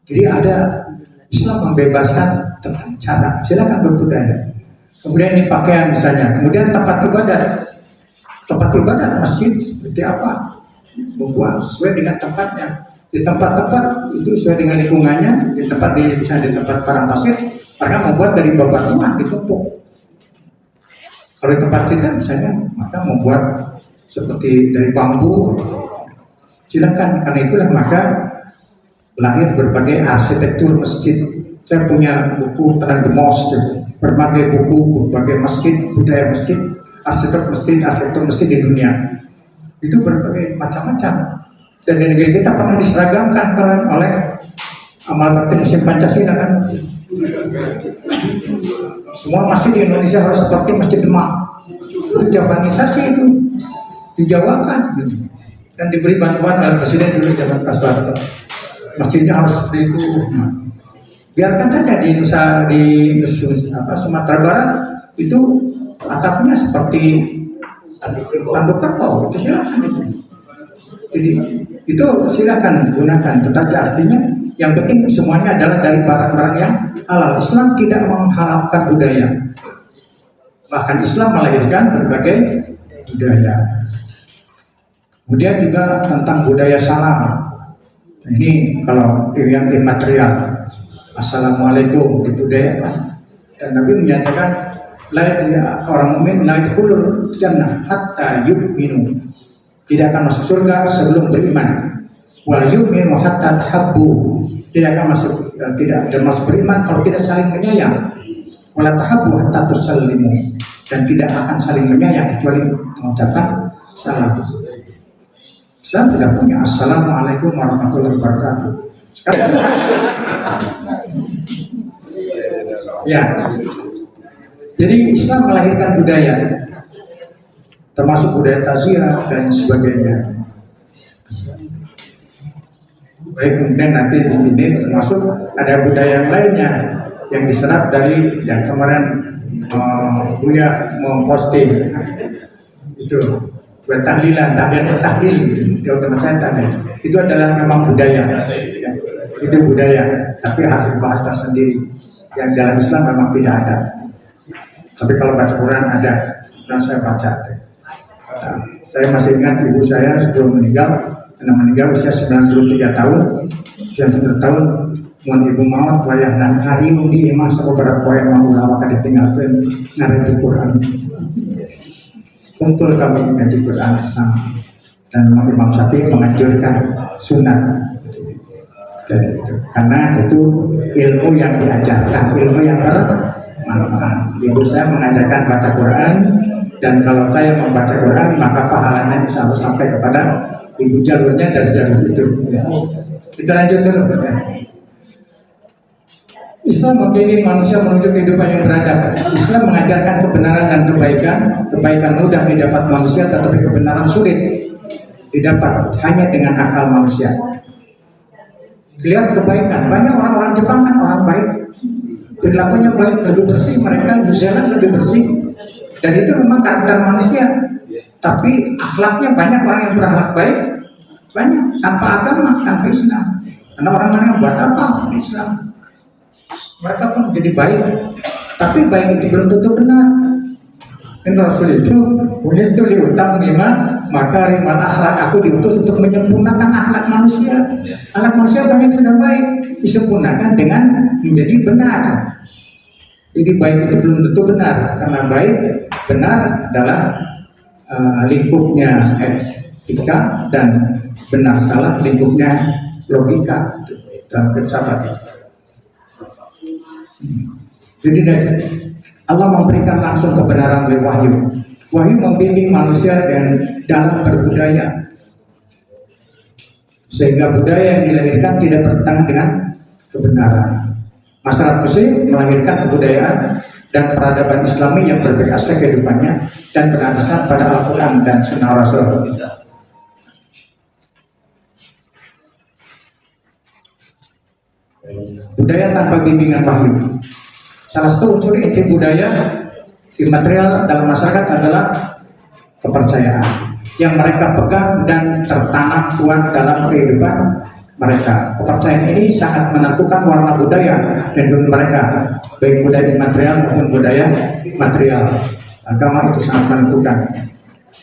Jadi ada Islam membebaskan tentang cara, silakan berbudaya. Kemudian ini pakaian misalnya, kemudian tempat ibadat masjid seperti apa, membuat sesuai dengan tempatnya. Di tempat-tempat itu sesuai dengan lingkungannya. Di tempat misalnya di tempat para masjid, mereka membuat dari bebatuan ditumpuk. Kalau di tempat kita misalnya, maka membuat seperti dari bambu. Silakan, karena itulah maka lahir berbagai arsitektur masjid. Saya punya buku tentang The Mosque, berbagai buku, berbagai masjid, budaya masjid, arsitektur masjid di dunia. Itu berbagai macam-macam. Dan di negeri kita pernah diseragamkan oleh amal bakti Muslim Pancasila kan. Semua masjid di Indonesia harus seperti Masjid Demak. Itu Javanisasi itu, dijawakan dan diberi bantuan oleh Presiden dulu zaman Pak Soeharto. Masjidnya harus seperti itu. Nah, biarkan saja di Sumatera Barat itu atapnya seperti tanduk kerbau, itu silakan itu. Jadi itu silakan gunakan, tetapi artinya yang penting semuanya adalah dari barang-barang yang halal. Islam tidak menghalalkan budaya. Bahkan Islam melahirkan berbagai budaya. Kemudian juga tentang budaya salam. Ini kalau yang imaterial, assalamualaikum dibudayakan. Dan Nabi menyatakan orang mukmin la yadkhulul jannah hatta yu'minu. Tidak akan masuk surga sebelum beriman. Wa yu'minu hatta tahabbu. Tidak akan masuk beriman kalau tidak saling menyayang. Wala tahabbu hatta tusallimu. Dan tidak akan saling menyayang kecuali mengucapkan salam. Islam tidak punya assalamualaikum warahmatullahi wabarakatuh. Sekarang, ya. Jadi Islam melahirkan budaya, termasuk budaya taziah dan sebagainya. Baik, kemudian nanti ini termasuk ada budaya lainnya yang diserap dari yang kemarin Buya memposting itu buat tahlilan itu teman saya tanya, itu adalah memang budaya, ya. Itu budaya, tapi harus dibahas tersendiri. Yang dalam Islam memang tidak ada. Tapi kalau baca Quran ada, dan saya baca. Nah, saya masih ingat ibu saya sebelum meninggal, karena meninggal usia 93 tahun, usia 9 tahun, mohon ibu maut wayah dan karim di imah beberapa poin mau lama ditinggalkan ngaji Quran. Kumpul kami ngaji Quran bersama, dan Imam Syafi'i menganjurkan sunat. Jadi itu, karena itu ilmu yang diajarkan, ilmu yang bermanfaat. Ibu saya mengajarkan baca Quran, dan kalau saya membaca Quran maka pahalanya insya Allah sampai kepada ibu, jalurnya dari jalur itu. Ya. Kita lanjut dulu. Ya. Islam membimbing manusia menuju kehidupan yang beradab. Islam mengajarkan kebenaran dan kebaikan. Kebaikan mudah didapat manusia, tetapi kebenaran sulit didapat hanya dengan akal manusia. Lihat kebaikan, banyak orang-orang Jepang kan orang baik, perilakunya baik, lebih bersih, mereka berjalan lebih bersih, dan itu memang karakter manusia. Tapi akhlaknya banyak orang yang berakhlak baik, banyak tanpa agama, tanpa Islam. Karena orang-orang yang buat apa Islam? Mereka pun jadi baik, tapi baik itu belum tentu benar. Dan Rasul itu punya studi utang lima makarimal akhlak. Aku diutus untuk menyempurnakan akhlak manusia. Akhlak manusia banyak sudah baik, disempurnakan dengan menjadi benar. Jadi baik itu belum tentu benar, karena baik benar adalah lingkupnya etika, dan benar salah lingkupnya logika dan filsafat. Jadi Allah memberikan langsung kebenaran melalui wahyu. Wahyu membimbing manusia dan dalam berbudaya, sehingga budaya yang dilahirkan tidak bertentangan dengan kebenaran. Masyarakat Mesir melahirkan kebudayaan dan peradaban Islami yang berbagai aspek kehidupannya dan berdasarkan pada Al-Quran dan Sunnah Rasul. Budaya tanpa bimbingan wahyu. Salah satu unsur inti budaya imaterial dalam masyarakat adalah kepercayaan yang mereka pegang dan tertanam kuat dalam kehidupan mereka. Kepercayaan ini sangat menentukan warna budaya dan dunia mereka, baik budaya imaterial maupun budaya material. Agama itu sangat menentukan.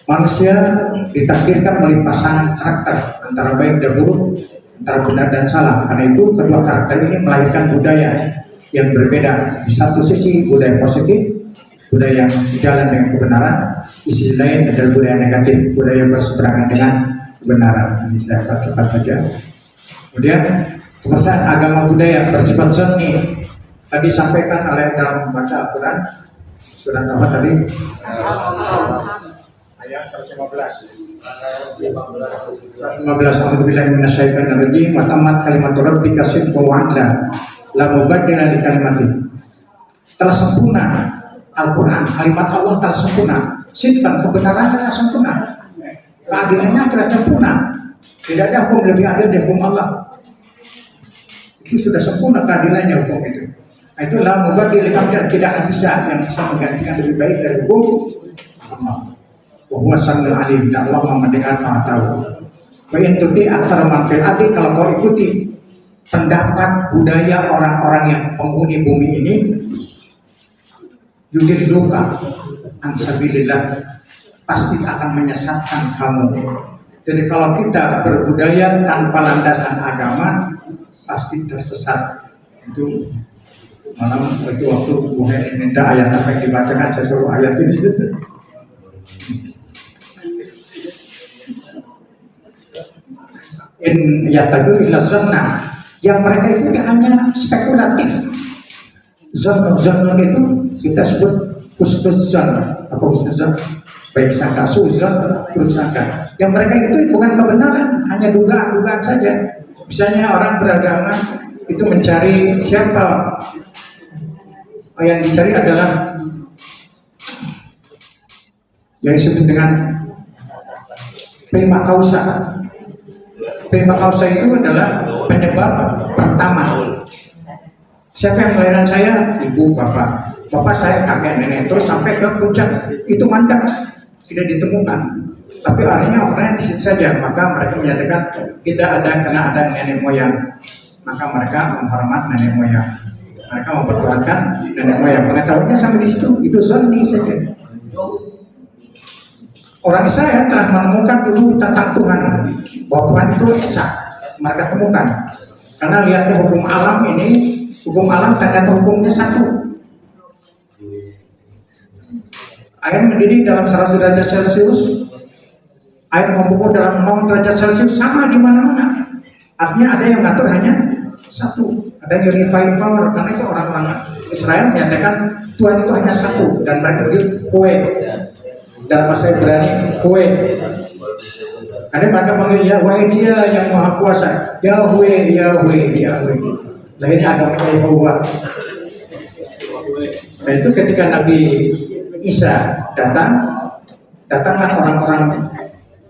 Manusia ditakdirkan melalui pasangan karakter antara baik dan buruk, antara benar dan salah. Karena itu kedua karakter ini melahirkan budaya yang berbeda. Di satu sisi budaya positif, budaya yang sejalan dengan kebenaran. Di sisi lain adalah budaya negatif, budaya yang berseberangan dengan kebenaran. Ini saya cepat saja. Kemudian kepercayaan agama budaya bersifat sunni. Tadi sampaikan oleh dalam membaca Al-Quran, surat apa tadi? Ayat 115. 115. A'udzubillahi minasyaitonir rajim. Wa tammat kalimatu rabbika sidqan wa 'adlan. La mubaddila li kalimati. Telah sempurna Al-Quran, kalimat Allah telah sempurna. Sidqan, kebenaran telah sempurna. Keadilannya telah sempurna. Tidak ada hukum lebih adil dari hukum Allah. Itu sudah sempurna keadilannya hukum itu. Itu la mubaddila li kalimati, tidak bisa yang bisa menggantikan lebih baik dari hukum Allah. Wa huwa samiul alim, dan Allah Maha mendengar, Maha tahu. Wa in tuti aktsara man fil ardi, kalau kau ikuti pendapat budaya orang-orang yang penghuni bumi ini, yudil duka, ansabilillah pasti akan menyesatkan kamu. Jadi kalau kita berbudaya tanpa landasan agama pasti tersesat. Itu malam itu waktu Muhammad minta ayat apa yang dibacakan, saya suruh ayat ini. In yatadu illa zanna, yang mereka itu hanya spekulatif. Zon itu kita sebut husnuzon, apa husnuzon? Baik sangka, suzon, buruk sangka. Yang mereka itu bukan kebenaran, hanya dugaan-dugaan saja. Misalnya orang beragama itu mencari siapa, yang dicari adalah yang disebut dengan prima causa. Prima causa itu adalah penyebab pertama. Siapa yang melahirkan saya? Ibu, bapak. Bapak saya, kakek, nenek. Terus sampai ke puncak. Itu mandek, tidak ditemukan. Tapi artinya orangnya di situ saja. Maka mereka menyatakan tidak ada karena ada nenek moyang. Maka mereka menghormat nenek moyang. Mereka mempertuhankan nenek moyang. Pengetahuannya sampai di situ. Itu zonni saja. Orang Israel telah menemukan dulu tentang Tuhan, bahwa Tuhan itu esa. Mereka temukan. Karena lihatnya hukum alam ini, hukum alam ternyata hukumnya satu. Air mendidih dalam 100 derajat Celcius, air membeku dalam 0 derajat Celcius, sama di mana-mana. Artinya ada yang ngatur hanya satu. Ada unified power, karena itu orang-orang Israel menyatakan Tuhan itu hanya satu, dan mereka begitu kue. Dalam bahasa Ibrani kue. Ada mereka panggil Yahweh, dia yang maha kuasa. Yahweh, Yahweh, Yahweh. Nah ini agama Yahweh. Nah itu ketika Nabi Isa datanglah orang-orang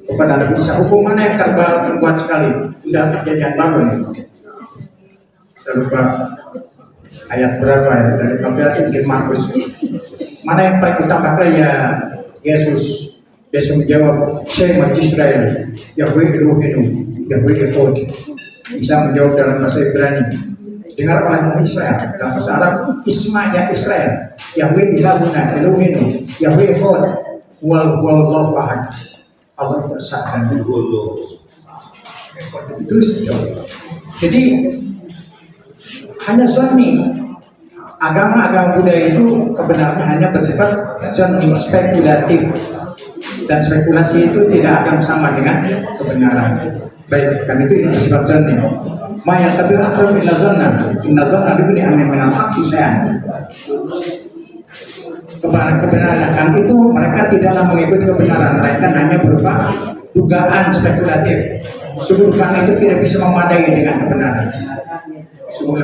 kepada Nabi Isa. Hukum mana yang terbuat sekali? Udah perjanjian baru nih. Saya lupa ayat berapa ya dari Kapiasin ke Markus. Mana yang paling utama? Ya Yesus. Yesus menjawab, Shema Israel, Yahweh Elohenu, Yahweh Ephod. Bisa menjawab dalam bahasa Ibrani. Dengar oleh Israel, dalam bahasa Arab, Isma ya Israel, Yahweh Ilahuna, Elohenu, Yahweh Ephod, Wal Wahad. Allah tersah dan itu jadi hanya zonni. Agama-agama budaya itu kebenarannya hanya bersifat zonni, spekulatif. Dan spekulasi itu tidak akan sama dengan kebenaran. Baik, kan itu disebut zonni. Ma yang tabi aksar illa zonna, inna zonna dibuni amin menampak kisah. Kebenaran kan itu mereka tidaklah mengikuti kebenaran, mereka hanya berupa dugaan spekulatif. Sungguh dugaan itu tidak bisa memadai dengan kebenaran. Sungguh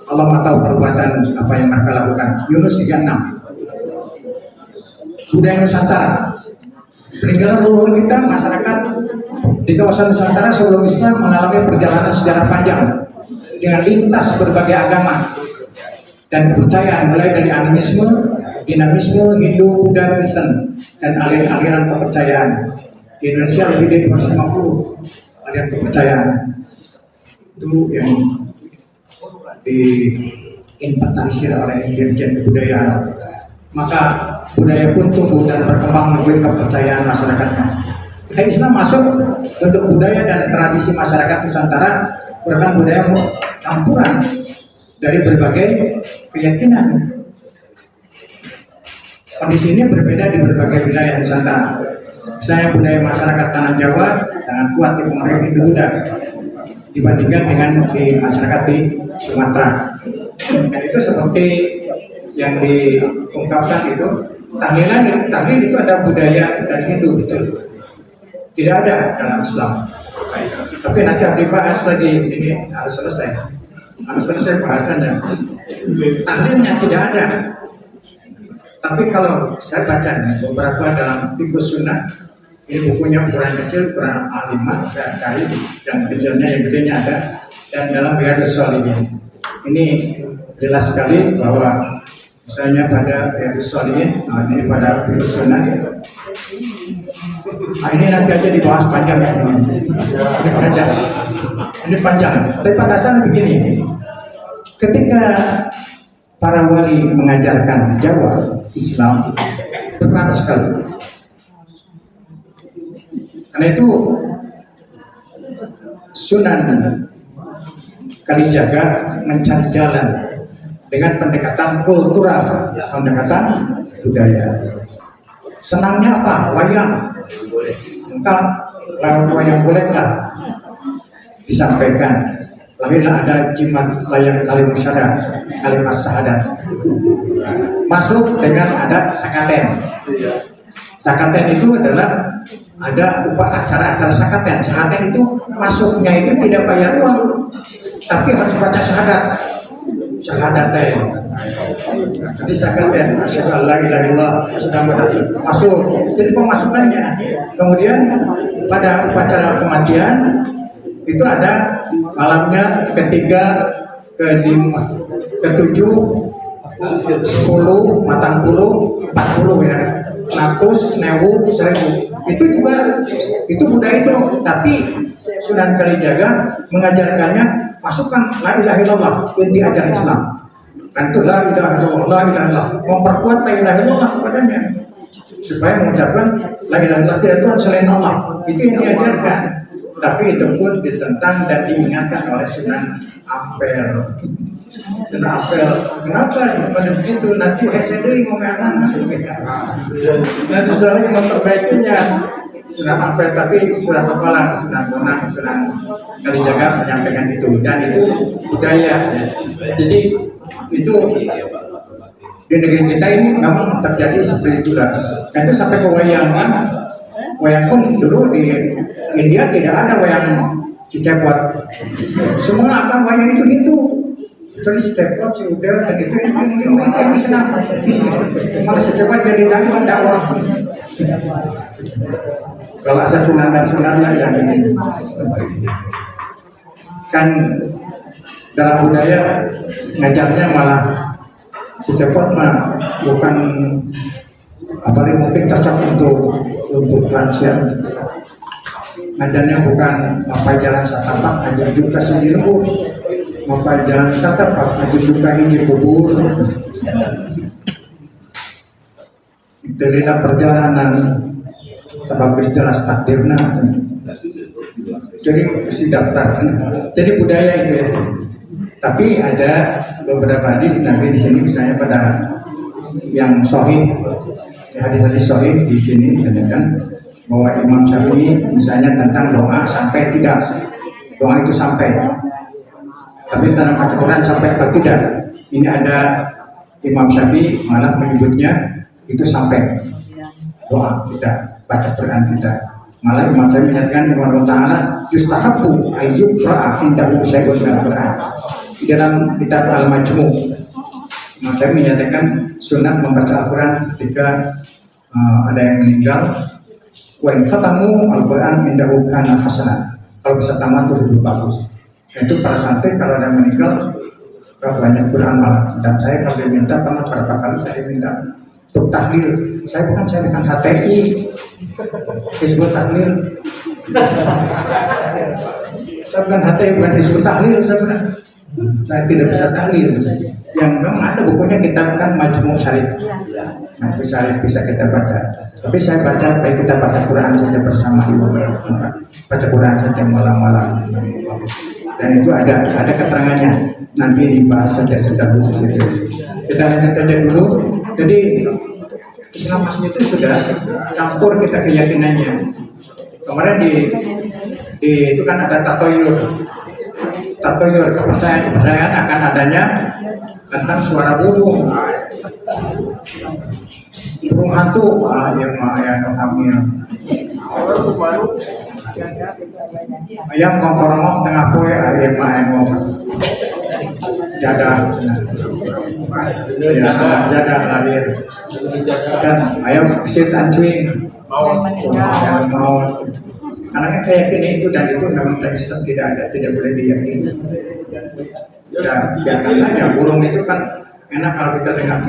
Allah tahu perbuatan apa yang mereka lakukan. Yunus 36. Budaya Nusantara, peninggalan leluhur kita, masyarakat di kawasan Nusantara sebelum Islam mengalami perjalanan sejarah panjang dengan lintas berbagai agama dan kepercayaan, mulai dari animisme, dinamisme, Hindu, Buddha, Kristen, dan aliran kepercayaan. Di Indonesia lebih dari 250 aliran kepercayaan. Itu yang diinventarisir oleh Dirjen Kebudayaan. Maka budaya pun tumbuh dan berkembang menjadi kepercayaan masyarakatnya. Kita Islam masuk bentuk budaya dan tradisi masyarakat Nusantara merupakan budaya campuran dari berbagai keyakinan. Kondisi ini berbeda di berbagai wilayah Nusantara. Misalnya budaya masyarakat Tanah Jawa sangat kuat di pengaruh Hindu-Buddha dibandingkan dengan di masyarakat di Sumatera. Dan itu seperti yang diungkapkan itu, tahlil itu ada budaya dan Hindu, betul. Tidak ada dalam Islam. Tapi nanti harus dibahas lagi, ini harus selesai bahasanya. Tahlilnya tidak ada. Tapi kalau saya baca beberapa dalam Fiqhus Sunnah, ini bukunya ukuran kecil, ukuran A5, saya cari, yang kecilnya, yang gedenya ada, dan dalam Riyadhus Shalihin. Ini jelas sekali bahwa misalnya pada Riyadhus Shalihin, ini pada Fiqhus Sunnah, ini nanti aja dibahas panjang ya. Ini panjang. Tapi pada dasarnya begini, ketika para wali mengajarkan Jawa Islam berat sekali. Karena itu Sunan Kalijaga mencari jalan dengan pendekatan kultural, pendekatan budaya. Senangnya apa? Wayang. Engkau lewat wayang bolehlah disampaikan. Lahirlah ada jimat layang kalimat syahadat. Masuk dengan adat sakaten. Sakaten itu adalah ada acara-acara sakaten. Sakaten itu masuknya itu tidak bayar uang, tapi harus baca syahadat. Syahadatain. Jadi sakaten, asyhadu an la ilaha illallah, masuk. Jadi pemasukannya. Kemudian pada upacara kematian itu ada malamnya ketiga, kelima, ketujuh, 10, matang puluh, 40 ya, 100, 1000, 1000. Itu juga itu budaya itu. Tapi Sunan Kalijaga mengajarkannya masukkan la ilaha illallah, inti ajaran Islam. Dan itu la ilaha illallah, la ilaha illallah, memperkuat la ilaha illallah kepadanya supaya mengucapkan la ilaha illallah, tidak Tuhan selain Allah. Itu yang diajarkan. Tapi itu pun ditentang dan diingatkan oleh Sunan Ampel. Sunan Ampel, kenapa pada begitu? Nanti SED ngomongin nanti soalnya memperbaikinya. Sunan Ampel, tapi Sunan Pepalang, Sunan Bonang, Sunan Kalijaga menyampaikan itu, dan itu budaya. Jadi itu di negeri kita ini memang terjadi seperti itu lah. Dan itu sampai ke wayang kan. Wayang pun dulu di India tidak ada wayang Cicepot. Semua akan wayang itu. Jadi Cicepot, Ciudel, dan itu yang senang. Malah Cicepot jadi dakwah. Kalau asal Sunan lah yang kan dalam budaya ngajarnya malah Cicepot mah bukan apalagi mungkin cocok untuk lansia. Ngajarnya bukan mampai jalan satapak, ajar juga sendiri lembur. Mampai jalan satapak, ajar juga ini kubur. Itulah perjalanan sebab jelas takdirna. Jadi mesti daftar. Jadi budaya itu ya. Tapi ada beberapa hadis Nabi di sini, misalnya pada yang sahih, hadis-hadis sahih di sini disebutkan bahwa Imam Syafi'i misalnya tentang doa sampai tidak, doa itu sampai. Tapi dalam baca Quran sampai atau tidak, ini ada Imam Syafi'i malah menyebutnya itu sampai doa kita, baca Quran kita. Malah Imam Syafi'i menyatakan Allah Ta'ala yustahabu ayyub ra'a indahu syai'un minal Quran. Di dalam kitab Al-Majmu' Imam Syafi'i menyatakan sunat membaca Al-Quran ketika ada yang meninggal. Wa in khatamu Al-Quran indahu kana hasanah. Kalau bisa tamat itu lebih bagus. Itu para santri kalau ada yang meninggal banyak Quran malah. Dan saya kalau diminta, karena berapa kali saya minta untuk tahlil. Saya bukan HTI, disebut tahlil. Saya bukan HTI, bukan disebut tahlil. Saya tidak bisa tahlil. Yang memang ada bukunya, kita kan Majmu' Syarif. Majmu' Syarif bisa kita baca. Tapi saya baca, baik kita baca Quran saja bersama ibu, baca Quran saja malam-malam. Dan itu ada keterangannya. Nanti dibahas saja khusus itu. Kita lanjut aja dulu. Jadi Islam asli itu sudah campur kita keyakinannya. Kemarin di itu kan ada tatoyur kepercayaan akan adanya tentang suara burung hantu, hamil ayam kongkorong tengah poe ayam jadah lahir kan ayam kesit ancuing maut anaknya keyakinan itu, dan itu memang Islam tidak boleh diyakini. Dan biarkan aja burung itu kan enak kalau kita dengar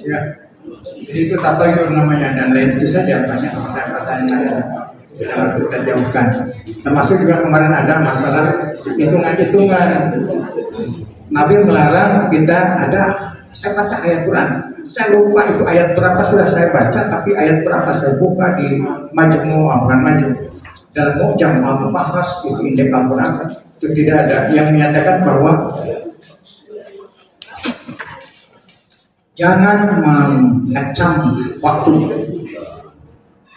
ya. Itu tatoyur namanya, dan lain itu saja banyak kata-kata yang lain yang harus kita jauhkan. Termasuk juga kemarin ada masalah hitungan Nabi melarang kita ada, saya baca ayat Quran, saya lupa itu ayat berapa sudah saya baca, tapi ayat berapa saya buka di bukan Majmu dalam Mu'jam Al-Mufakhras itu indeks Al-Quran itu tidak ada yang menyatakan bahwa jangan mengecam waktu,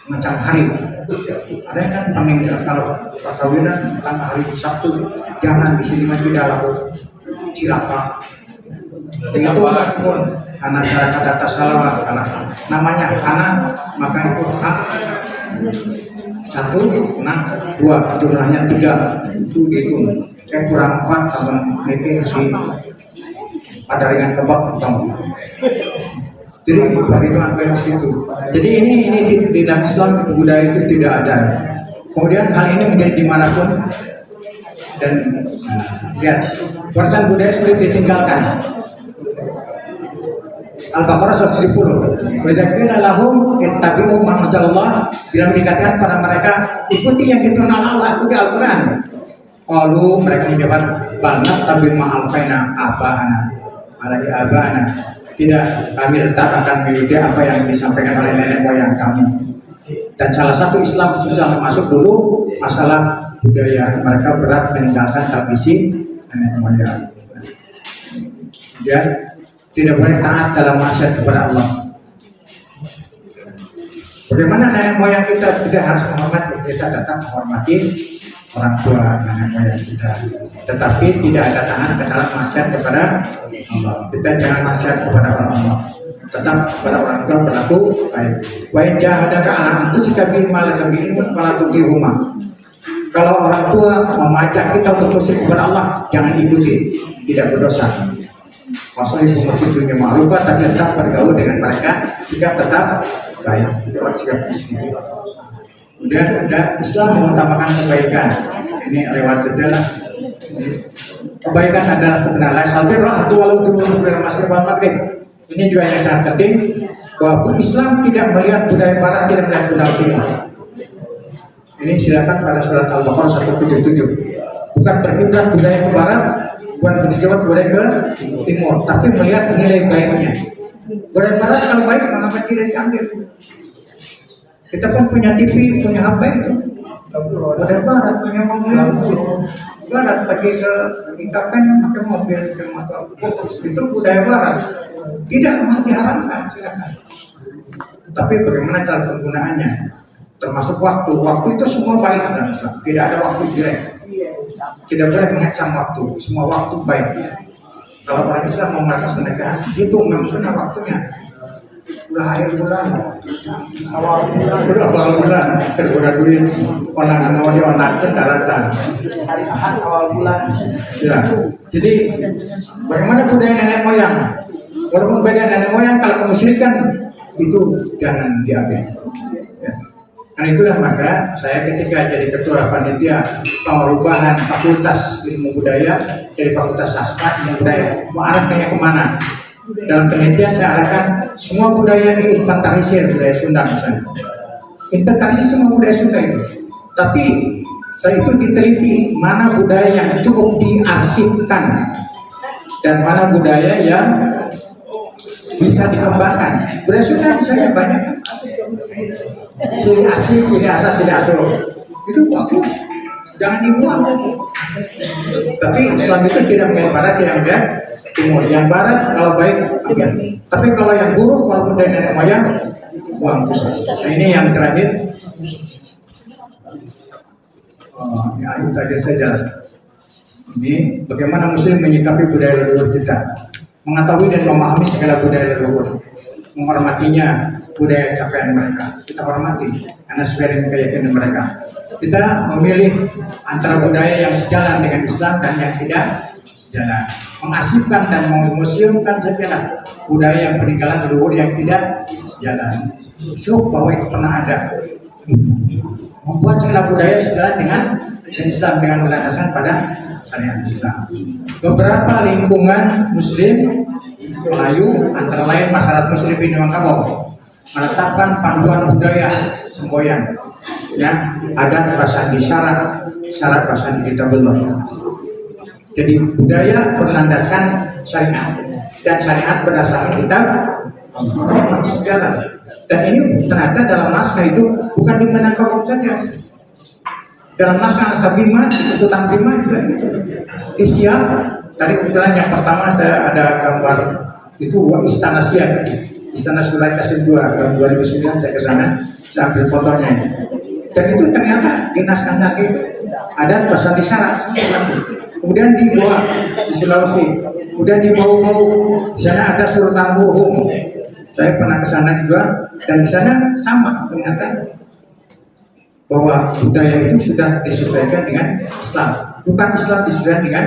mengecam hari. Ada yang kan meninggal kalau perkawinan tentang hari Sabtu, jangan di sini mah tidak laku cilaka. Itu pun anak masyarakat atas salah karena namanya anak maka itu hak 1, 6, 2 jumlahnya 3 itu gitu. Kayak kurang 4 sama ini ada ringan kebab utama. Jadi perhitungan penuh itu. Jadi ini di dalam Islam budaya itu tidak ada. Kemudian hal ini menjadi dimanapun dan lihat warisan budaya sulit ditinggalkan. Al-Baqarah 170. Wadzakina lahum ittabi'u ma anzalallah, bila dikatakan pada mereka ikuti yang diturunkan Allah, ikuti Al-Qur'an. Qalu mereka menjawab banget tapi ma'alfaina aba'ana alaihi aba'ana. Tidak, kami tetap akan mengikuti apa yang disampaikan oleh nenek moyang kami. Dan salah satu Islam susah masuk dulu masalah budaya. Mereka berat meninggalkan tradisi nenek moyang. Kemudian tidak boleh taat dalam maksiat kepada Allah. Bagaimana nenek moyang kita tidak harus menghormati, kita tetap menghormati orang tua nenek moyang kita. Tetapi tidak ada taat ke dalam maksiat kepada Allah. Kita jangan maksiat kepada Allah. Tetap kepada orang tua berlaku baik. Wa in jahadaka ala an tusyrika bihi ma lam yu'min fala tuti'huma. Kalau orang tua memajak kita untuk musyrik kepada Allah, jangan ikuti, tidak berdosa. Masalah itu dunia ma'rufah, tapi tetap bergaul dengan mereka, sikap tetap baik. Itu harus sikap positif. Kemudian ada Islam mengutamakan kebaikan. Ini lewat jendela. Kebaikan adalah kebenaran. Salbirrah walau turun dalam masyarakat maghrib. Ini juga yang sangat penting, bahwa Islam tidak melihat budaya barat, tidak melihat budaya timur. Ini silakan pada surat Al-Baqarah 177. Bukan berkiblat budaya ke barat, bukan berkiblat budaya ke timur, tapi melihat nilai baiknya. Budaya barat kalau baik, mengapa tidak diambil? Kita pun punya TV, punya apa itu? Budaya barat punya mobil barat, pergi ke internet pakai mobil ke motor. Itu budaya barat. Tidak diharamkan, silakan. Tapi bagaimana cara penggunaannya? Termasuk waktu itu semua baik dalam Islam. Tidak ada waktu jelek. Tidak boleh mengecam waktu. Semua waktu baik. Kalau orang Islam mau melakukan pernikahan, itu memang benar waktunya. Udah akhir bulan, awal bulan, tergoda duit, orang daratan. Hari Ahad awal bulan. Ya, jadi bagaimana budaya nenek moyang? Walaupun beda nenek moyang, kalau kemusyrikan itu jangan diambil. Ya. Karena itulah maka saya ketika jadi ketua panitia perubahan fakultas ilmu budaya dari fakultas sastra ilmu budaya, mau arahnya kemana? Dalam penelitian saya arahkan semua budaya diinventarisir, budaya Sunda misalnya. Inventarisir semua budaya Sunda itu. Tapi saya itu diteliti mana budaya yang cukup diarsipkan dan mana budaya yang bisa dikembangkan. Budaya Sunda misalnya banyak. Sili asli, sili asa, sili asuh. Itu bagus. Jangan dibuang. Tapi Islam itu tidak mengenai barat yang ada timur. Yang barat kalau baik ambil. Tapi kalau yang buruk walaupun dari nenek moyang buang. Nah ini yang terakhir. Ya itu aja saja. Ini bagaimana Muslim menyikapi budaya leluhur kita, mengetahui dan memahami segala budaya leluhur, menghormatinya budaya capaian mereka. Kita hormati karena sesuai dengan keyakinan mereka. Kita memilih antara budaya yang sejalan dengan Islam dan yang tidak sejalan. Mengasihkan dan memuseumkan sajalah budaya yang peninggalan leluhur yang tidak sejalan. Syuk bahwa itu pernah ada. Membuat segala budaya sejalan dengan Islam dengan melandaskan pada syariat Islam. Beberapa lingkungan Muslim Melayu, antara lain masyarakat Muslim di Minangkabau, menetapkan panduan budaya semboyan, ya, adat bahasa isyarat, syarat bahasa kitabullah. Jadi budaya berlandaskan syariat dan syariat berdasarkan kitab segala. Dan ini ternyata dalam naskah itu bukan di Minangkabau saja. Dalam naskah Asabima, Sultan Bima juga di Siak. Tadi kebetulan yang pertama saya ada gambar itu Istana Siak, Istana Sultan Kasim II tahun 2009 saya ke sana, saya ambil fotonya. Dan itu ternyata di naskah-naskah itu ada bahasa isyarat. Kemudian di Goa, di Sulawesi, kemudian di Bau-Bau, di sana ada Sultan Bohong. Saya pernah ke sana juga, dan di sana sama ternyata bahwa budaya itu sudah disesuaikan dengan Islam, bukan Islam disesuaikan dengan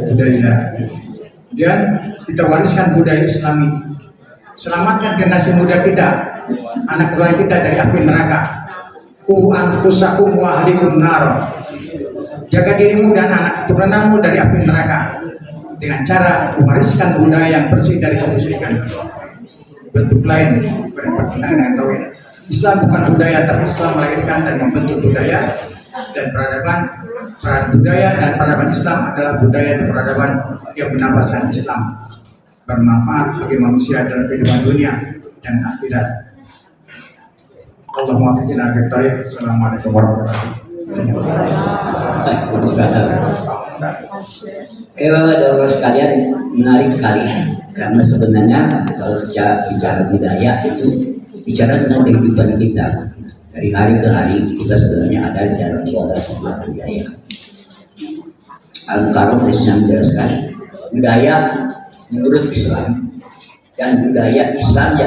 budaya. Kemudian kita wariskan budaya Islami, selamatkan generasi muda kita, anak keturunan kita dari api neraka. Ku anfusakum wa ahlikum nar. Jaga dirimu dan anak keturunanmu dari api neraka dengan cara mewariskan budaya yang bersih dari kemusyrikan. Bentuk lain berpertentangan dengan tauhid. Islam bukan budaya, tapi Islam melahirkan dan membentuk budaya dan peradaban. Budaya dan peradaban Islam adalah budaya dan peradaban yang menambahkan Islam, bermanfaat bagi manusia dalam kehidupan dunia dan akhirat. Allahumma fikirna bittariq. Assalamualaikum warahmatullahi Bapak sekalian, menarik sekali karena sebenarnya kalau bicara budaya itu bicara tentang kehidupan kita dari hari ke hari. Kita sebenarnya ada di dalam sebuah budaya. Al-Karom Islam menjelaskan budaya menurut Islam dan budaya Islam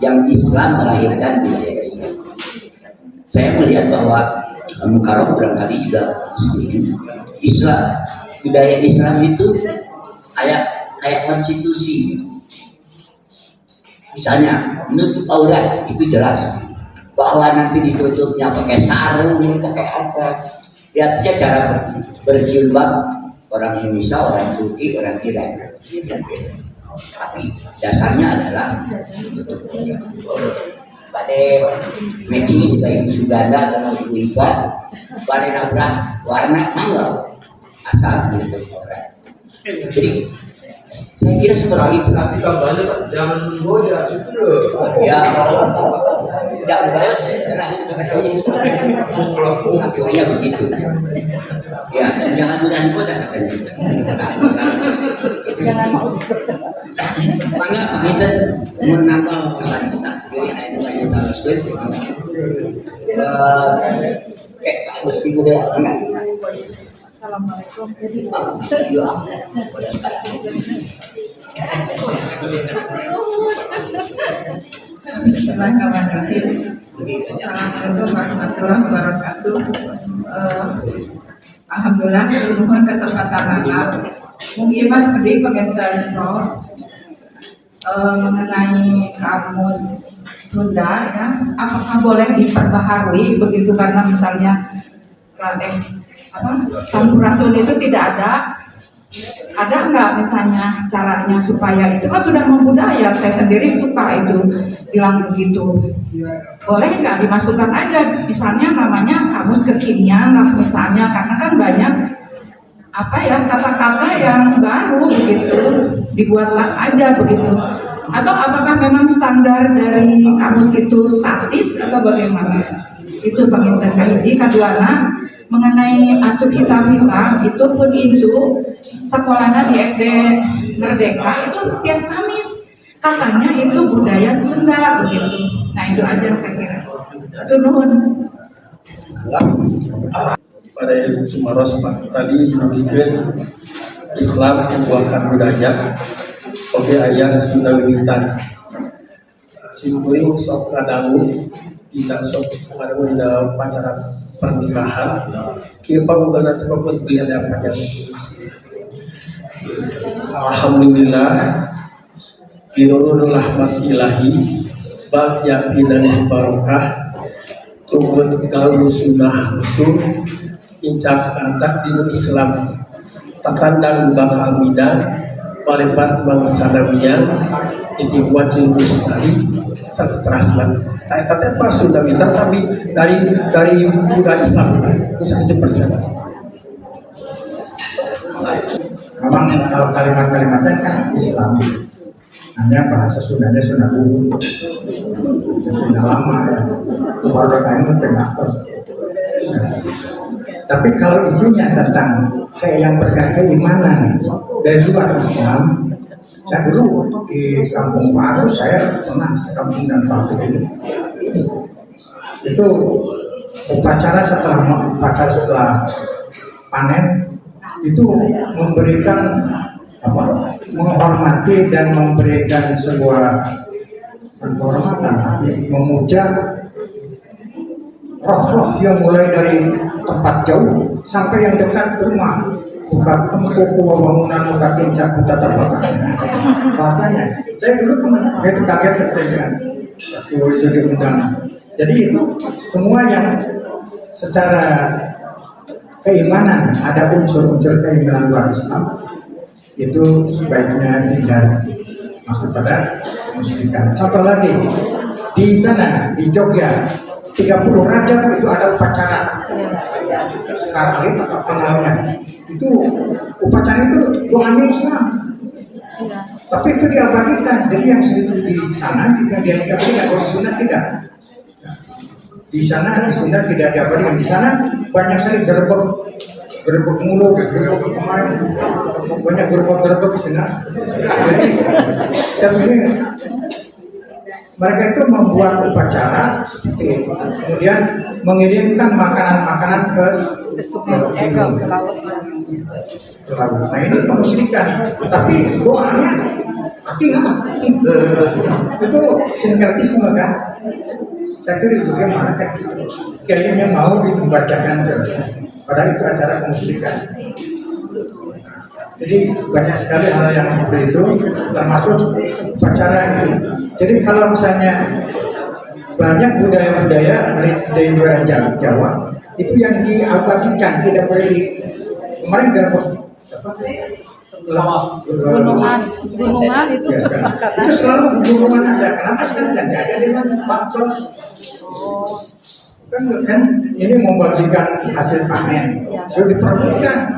yang Islam melahirkan budaya Islam. Saya melihat bahwa Al-Karom barangkali juga Islam, budaya Islam itu kayak konstitusi. Misalnya menutup aurat itu jelas bahwa nanti ditutupnya pakai sarung, pakai apa. Lihat saja cara berjilbab orang Indonesia, orang Turki, orang Iran. Tapi dasarnya adalah pada matching sebagai Ibu Suganda atau Ibu Iva, pada nabrak warna mangga asal menutup aurat. Jadi saya kira seperti itu. Tapi kabarnya Pak, jangan menggoda itu loh. Ya, tidak berbahaya. Akhirnya begitu. Ya, dan jangan mudah goda. Bangga, kita menambah pesan kita. Ini itu harus betul. Pak Gus Ibu ya, Assalamualaikum. Bismillahirrahmanirrahim. Assalamualaikum warahmatullahi wabarakatuh. Alhamdulillah, mohon kesempatan anak. Mungkin Mas Bedi pengen mengenai kamus Sunda ya, apakah boleh diperbaharui begitu karena misalnya Sampurasun itu tidak ada nggak misalnya caranya supaya itu kan sudah membudaya. Saya sendiri suka itu bilang begitu, boleh nggak dimasukkan aja misalnya namanya kamus kekinian lah misalnya, karena kan banyak kata-kata yang baru begitu, dibuatlah aja begitu. Atau apakah memang standar dari kamus itu statis atau bagaimana? Itu penginten kahiji. Kaduana mengenai acu hitam-hitam itu pun incu sekolahnya di SD Merdeka itu tiap Kamis katanya itu budaya Sunda begitu. Nah itu aja saya kira. Itu nuhun. Pada Ibu Sumaros Pak tadi menunjukkan Islam membuahkan budaya. Oke, ayat Sunda Wiwitan simpuring sok kadamu tidak sok kadamu dalam pacaran pernikahan kita panggungan tempat pilihan yang panjang. Alhamdulillah binurul rahmat ilahi bagja bidanih barokah tumbuh gaul sunnah usul incak antak di Islam takandang bakal bidan paripat bangsadamian itu wajib mustari sastraslan. Nah, itu pas sudah minta tapi dari budaya Islam itu perjalanan. memang kalau kalimat-kalimatnya kan Islam, hanya bahasa Sundanya Sunda Kuno, Sunda lama ya, baru kain pengatur. Tapi kalau isinya tentang kayak yang berkait keimanan dari luar Islam, saya dulu di kampung Pak Agus, saya pernah sekampung dan Pak Agus itu upacara setelah panen itu memberikan menghormati dan memberikan sebuah penghormatan, memuja roh-roh yang mulai dari tempat jauh sampai yang dekat rumah, buka tengkuku bangunan, buka pincak, buka tapakan. Bahasanya, saya dulu pernah kaget tercengang waktu itu diundang. Jadi itu semua yang secara keimanan ada unsur-unsur keimanan luar Islam itu sebaiknya tidak masuk pada kemusyrikan. Contoh lagi di sana di Jogja 30 Rajab itu ada upacara sekarang ini apa namanya itu upacara itu doa Islam, tapi itu diabadikan. Jadi yang segitu di sana tidak diabadikan, kalau di Sunda tidak. Di sana di Sunda tidak diabadikan. Di sana banyak sekali gerbek mulu, gerbek kemarin banyak gerbek di sana. Jadi setiap ini mereka itu membuat upacara seperti itu, kemudian mengirimkan makanan-makanan ke laut. Nah ini kemusyrikan, tapi doanya itu sinkretisme kan? Saya kira bagaimana kayak gitu, kayaknya mau gitu bacakan padahal itu acara kemusyrikan. Jadi banyak sekali hal yang seperti itu, termasuk upacara itu. Jadi kalau misalnya banyak budaya-budaya dari luar Jawa itu yang diabadikan, tidak boleh kemarin gunungan itu ya, itu selalu gunungan ada. Kenapa sekarang tidak ada dengan bansos? Kan ini membagikan hasil panen, sudah diperbutkan.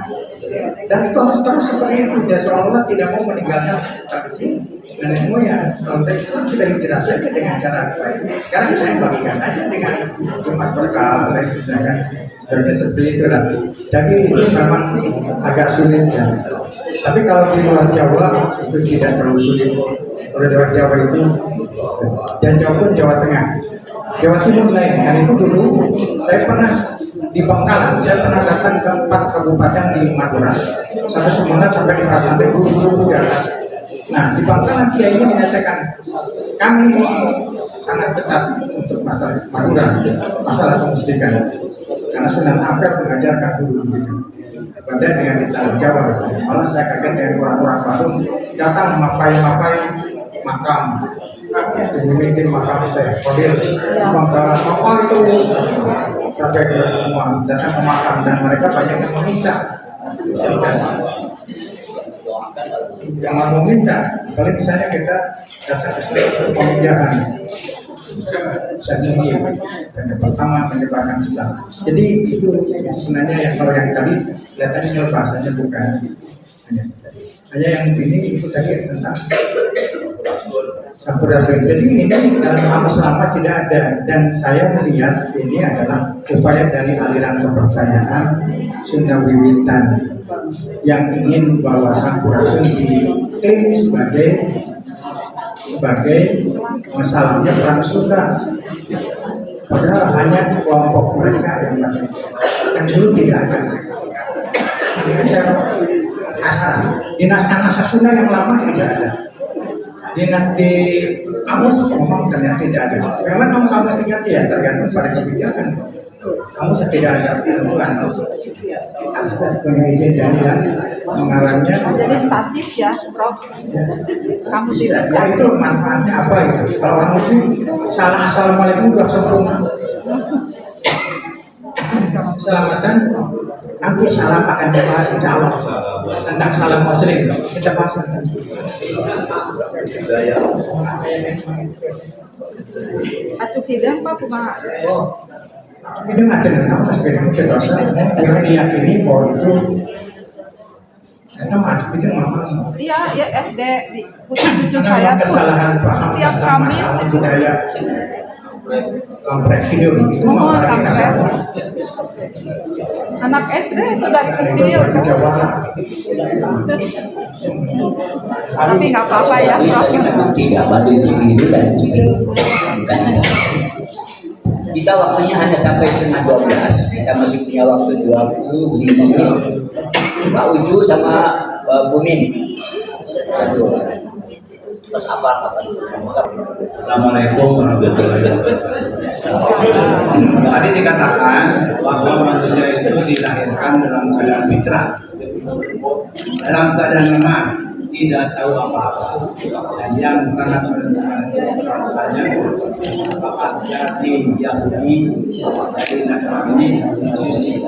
Dan itu harus terus seperti itu. Dia seolah-olah tidak mau meninggalkan tradisi nenek moyang. Kalau Islam sudah hijrah saja dengan cara baik. Sekarang saya bagikan aja dengan Jumat Berkah, misalkan. Sebenarnya seperti itu lah. Tapi itu memang agak sulit ya. Tapi kalau di luar Jawa itu tidak terlalu sulit. Kalau di luar Jawa itu dan Jawa pun Jawa Tengah, Jawa Timur lain. Kan itu dulu saya pernah di Bangkalan, saya pernah datang ke 4 kabupaten di Madura, sampai Sumeneb, sampai di Pasaman, guru-guru di atas. Nah di Bangkalan Kiai ini menyatakan kami sangat ketat untuk masalah Madura, masalah kemusyrikan, karena Sunan Ampel mengajarkan dulu begitu. Beda dengan di Tanah Jawa, malah saya kaget dengan orang-orang Bandung datang mapai makam, memiliki makam saya, kodil, apa itu sampai ke semua datang ke makam dan mereka banyak yang meminta, yang mau minta. Kalau misalnya kita datang ke peminjaman, saya dan yang pertama menyebarkan Islam. Jadi itu sebenarnya yang kalau yang tadi datangnya bahasanya bukan hanya yang ini itu tadi tentang sampurasun. Jadi ini dalam Islam selama tidak ada, dan saya melihat ini adalah upaya dari aliran kepercayaan Sunda Wiwitan yang ingin bahwa sampurasun diklaim sebagai masalahnya perang Sunda, padahal hanya kelompok mereka yang dulu tidak ada. Ini saya asal dinasti Sunda yang lama tidak ada. Dinasti Kamus memang ternyata tidak ada. Memang kamus ingat ya, tergantung pada kebijakan. Kamus tidak ada tentuan. Asal punya izin dan mengarangnya. Jadi statis ya, Prof. Kamus itu Ya itu manfaatnya apa itu? Kalau orang muslim salah assalamualaikum sudah sempurna. Selamatan nanti salam akan dibahas insya Allah tentang salam muslim kita bahas tentang Atuk hidang Pak kumaha? ini nggak tenang mas bedanya kita boleh diyakini bahwa itu Kita macam itu memang Iya, ya SD di cucu karena saya tuh kesalahan paham setiap tentang Kamis masalah budaya kompleks hidup itu Oh, memang kita kompleks. sama. anak SD itu dari Nah, itu kecil kan. berkejawara. Tapi nggak apa-apa ya, Prof. Memang tidak bagi itu dan bukan tidak. Kita waktunya hanya sampai 11:30. Kita masih punya waktu 25 menit. Pak Uju sama Pak Bumin. Terus apa? Assalamualaikum warahmatullahi wabarakatuh. Tadi dikatakan bahwa manusia itu dilahirkan dalam keadaan fitrah, dalam keadaan lemah, tidak tahu apa-apa. Dan yang sangat menentukan apakah jadi Yahudi, dari Nasrani, Majusi.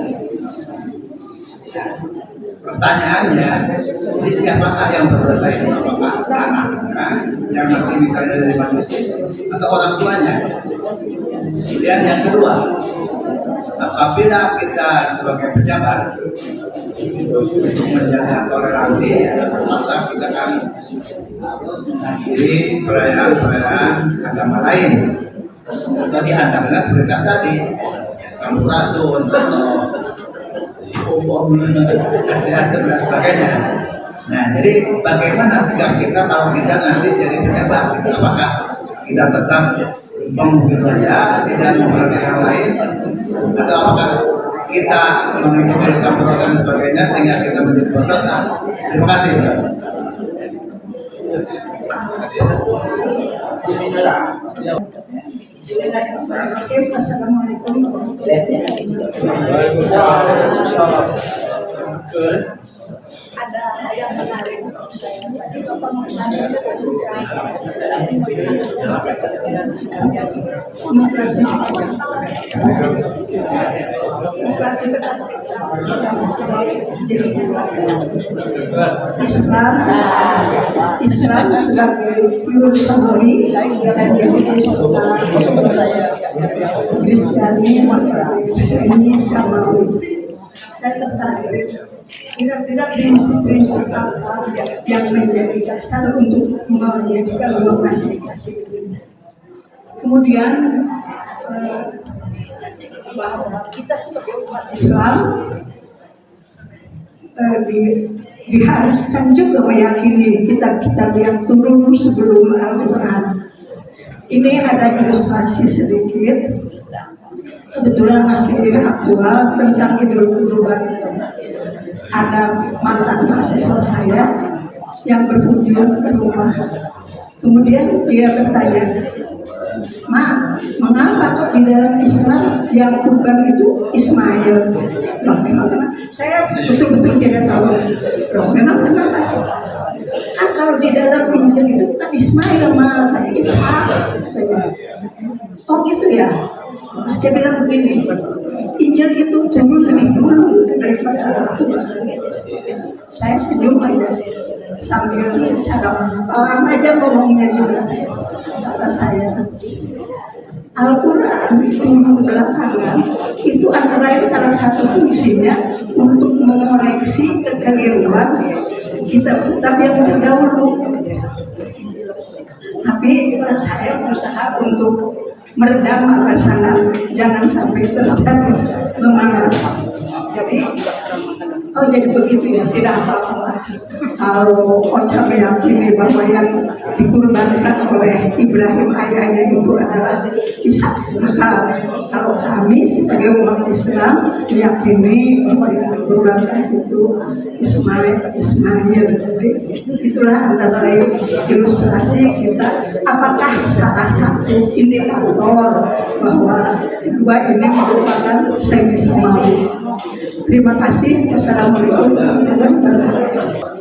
Pertanyaannya, jadi siapakah yang berdosa ini? Apakah anaknya yang mati misalnya dari manusia atau orang tuanya? Kemudian yang kedua, apabila kita sebagai pejabat untuk menjaga toleransi, masa kita kan harus mengakhiri perayaan agama lain. Atau di antaranya seperti tadi, ya, sampurasun, kesehatan dan sebagainya. Nah, jadi bagaimana sikap kita kalau kita nanti jadi pejabat? Apakah kita tetap membudaya, tidak memperhatikan yang lain, atau apakah kita mengikuti sampurasun dan sebagainya sehingga kita menjadi berdosa? Terima kasih. Bismillahirrahmanirrahim. Assalamualaikum warahmatullahi wabarakatuh. Ada yang menarik untuk saya. Tadi Bapak menjelaskan Islam sebagai pluralisme dan Kristiani seni samawi. Saya tertarik kira-kira prinsip-prinsip apa yang menjadi dasar untuk menjadikan klasifikasi ini. Kemudian bahwa kita sebagai umat Islam diharuskan juga meyakini kitab-kitab yang turun sebelum Al-Quran. Ini ada ilustrasi sedikit, kebetulan masih aktual tentang Idul Kurban. Ada mantan mahasiswa saya yang berkunjung ke rumah. Kemudian dia bertanya, "Ma, mengapa di dalam Islam yang kurban itu Ismail?" Loh, memang kenapa? Saya betul-betul tidak tahu. Loh, memang kenapa? Kan kalau di dalam Injil itu bukan Ismail, Ma, tapi Ishak. Oh gitu ya. Terus dia bilang begini, Injil itu turun lebih dulu daripada Al-Quran. Saya senyum aja sambil secara pelan aja ngomongnya juga. Kata saya, Al-Quran turun belakangan itu antara lain salah satu fungsinya untuk mengoreksi kekeliruan kitab-kitab yang terdahulu. Tapi saya berusaha untuk meredam akan sangat, jangan sampai terjadi memanas. Jadi begitu ya, tidak apa-apa. Kalau Ocha meyakini bahwa yang dikurbankan oleh Ibrahim ayahnya itu adalah Ishak, maka kalau kami sebagai umat Islam meyakini bahwa yang dikurbankan itu Ismail. Jadi itulah antara lain ilustrasi kita. Apakah salah satu indikator bahwa dua ini merupakan semi samawi? Terima kasih. Wassalamualaikum warahmatullahi wabarakatuh.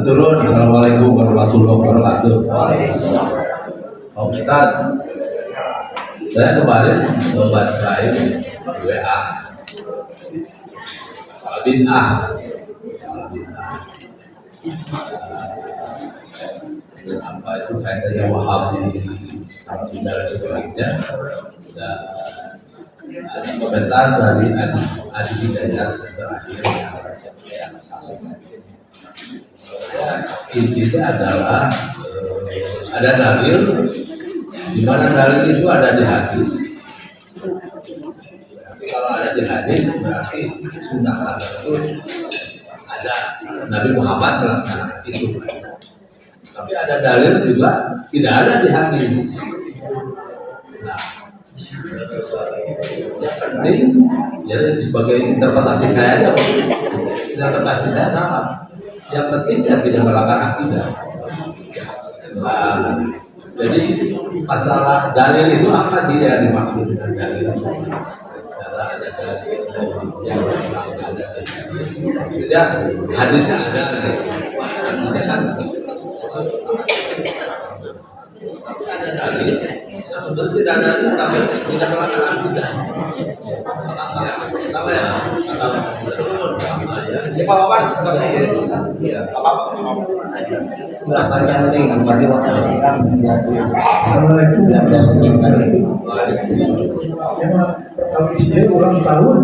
Turun. Assalamualaikum warahmatullahi wabarakatuh. Pak Ustaz, saya kemarin membaca ini di WA. Bid'ah. Apa itu kaitannya Wahabi, Salafi dan sebagainya. komentar dari Adi Hidayat terakhir yang saya sampaikan. Intinya adalah ada dalil, di mana dalil itu ada di hadis. Tapi kalau ada di hadis berarti sunnah itu ada, Nabi Muhammad melaksanakan itu. Tapi ada dalil juga tidak ada di hadis. Nah, yang penting ya sebagai interpretasi saya aja, interpretasi saya sama. Yang penting ya tidak melanggar akidah. Nah, jadi masalah dalil itu apa sih yang dimaksud dengan dalil? Karena ada dalil yang ada tidak hadisnya ada, tapi ada dalil. Sudah tidak ada dalil, tapi tidak melanggar akidah. Apa ya? Ya Pak Kalau dia ulang tahun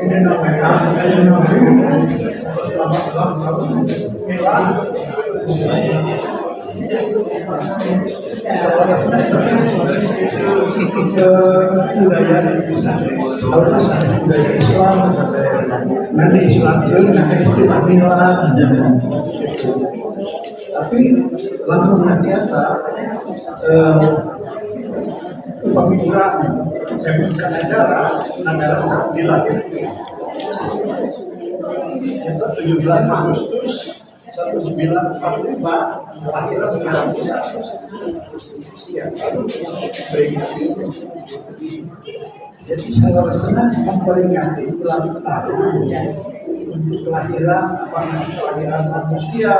ini namanya budaya budaya Islam, nanti Islam itu nanti tahlilan, tapi langsung nanti apa pemikiran yang bukan negara tahlilan itu 17 Agustus 1945 akhirnya mengalami jadi saya rasa memperingati ulang tahun untuk kelahiran manusia,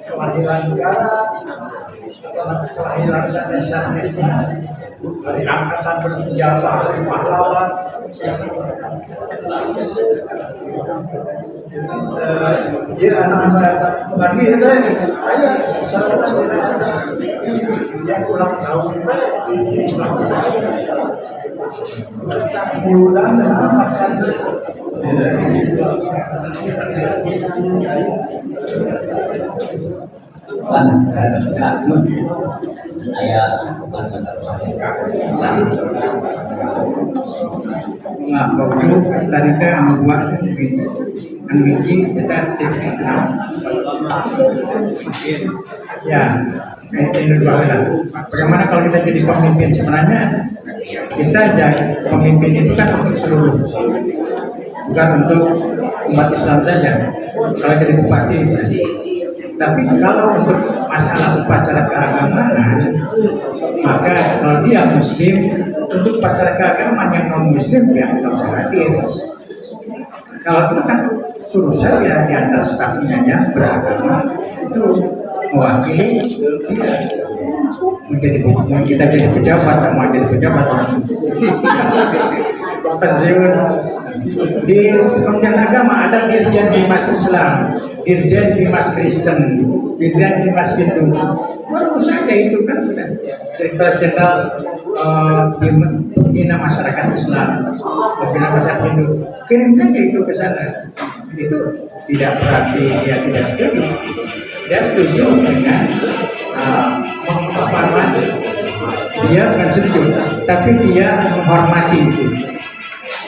kelahiran negara, kelahiran sanes-sanes dari angkatan bersenjata, dari pahlawan. Ya anak-anak lagi itu ayo yang ulang tahun di Islam bulan dan apa saja nggak waktu tadi teh membuat anwiji kita ya ini dua hal. Bagaimana kalau kita jadi pemimpin? Sebenarnya kita jadi pemimpin itu kan untuk seluruh, bukan untuk umat Islam saja. Kalau jadi bupati, tapi kalau untuk masalah upacara keagamaan, maka kalau dia Muslim, untuk upacara keagamaan yang non Muslim ya nggak usah hadir. Kalau itu kan suruh saja di antar stafnya yang beragama itu mewakili dia kita jadi pejabat, mau jadi pejabat pensiun di Kementerian Agama ada Dirjen Bimas Islam, Dirjen Bimas Kristen, Dirjen Bimas Hindu. Baru saja itu kan Direktur Jenderal Pembina Masyarakat Islam, Pembina Masyarakat Hindu, kirim saja itu ke sana. Itu tidak berarti dia tidak setuju. Dia setuju dengan dia bukan setuju, tapi dia menghormati itu.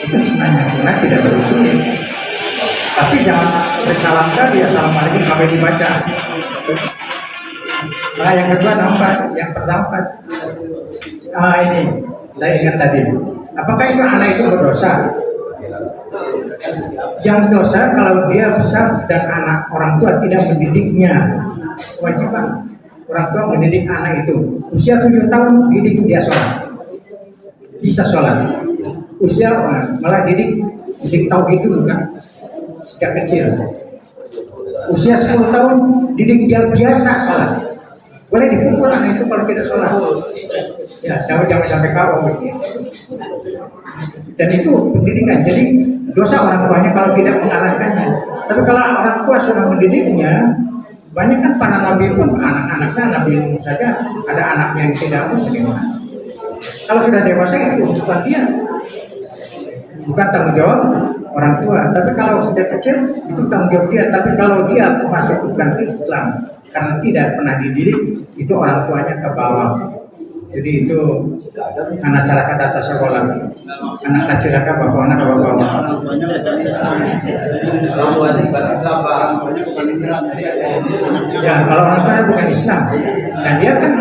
Itu sebenarnya tidak terlalu sulit. Tapi jangan bersalamkan dia assalamualaikum sampai dibaca. Nah yang kedua nampak, yang pertama ini saya ingat tadi. Apakah itu anak itu berdosa? Yang dosa kalau dia besar dan anak orang tua tidak mendidiknya. Kewajiban orang tua mendidik anak itu. Usia 7 tahun didik dia sholat, bisa sholat. Usia malah didik tauhid dulu kan sejak kecil. Usia 10 tahun didik dia biasa sholat. boleh dipukul anak itu kalau tidak sholat. Ya, jangan sampai kawal. Dan itu pendidikan. Jadi dosa orang tuanya kalau tidak mengarahkannya. Tapi kalau orang tua sudah mendidiknya, banyak kan para nabi pun anak-anaknya, Nabi Nuh saja ada anaknya yang tidak muslim. Kalau sudah dewasa itu bukan dia, bukan tanggung jawab orang tua. Tapi kalau sudah kecil itu tanggung jawab dia. Tapi kalau dia masih bukan Islam karena tidak pernah dididik, itu orang tuanya ke bawah. Jadi itu anak cara kata sekolah, anak kecil bapak anak ke bawah. Orang tua itu bukan Islam, Pak. Ya, kalau orang tua bukan Islam, dan dia kan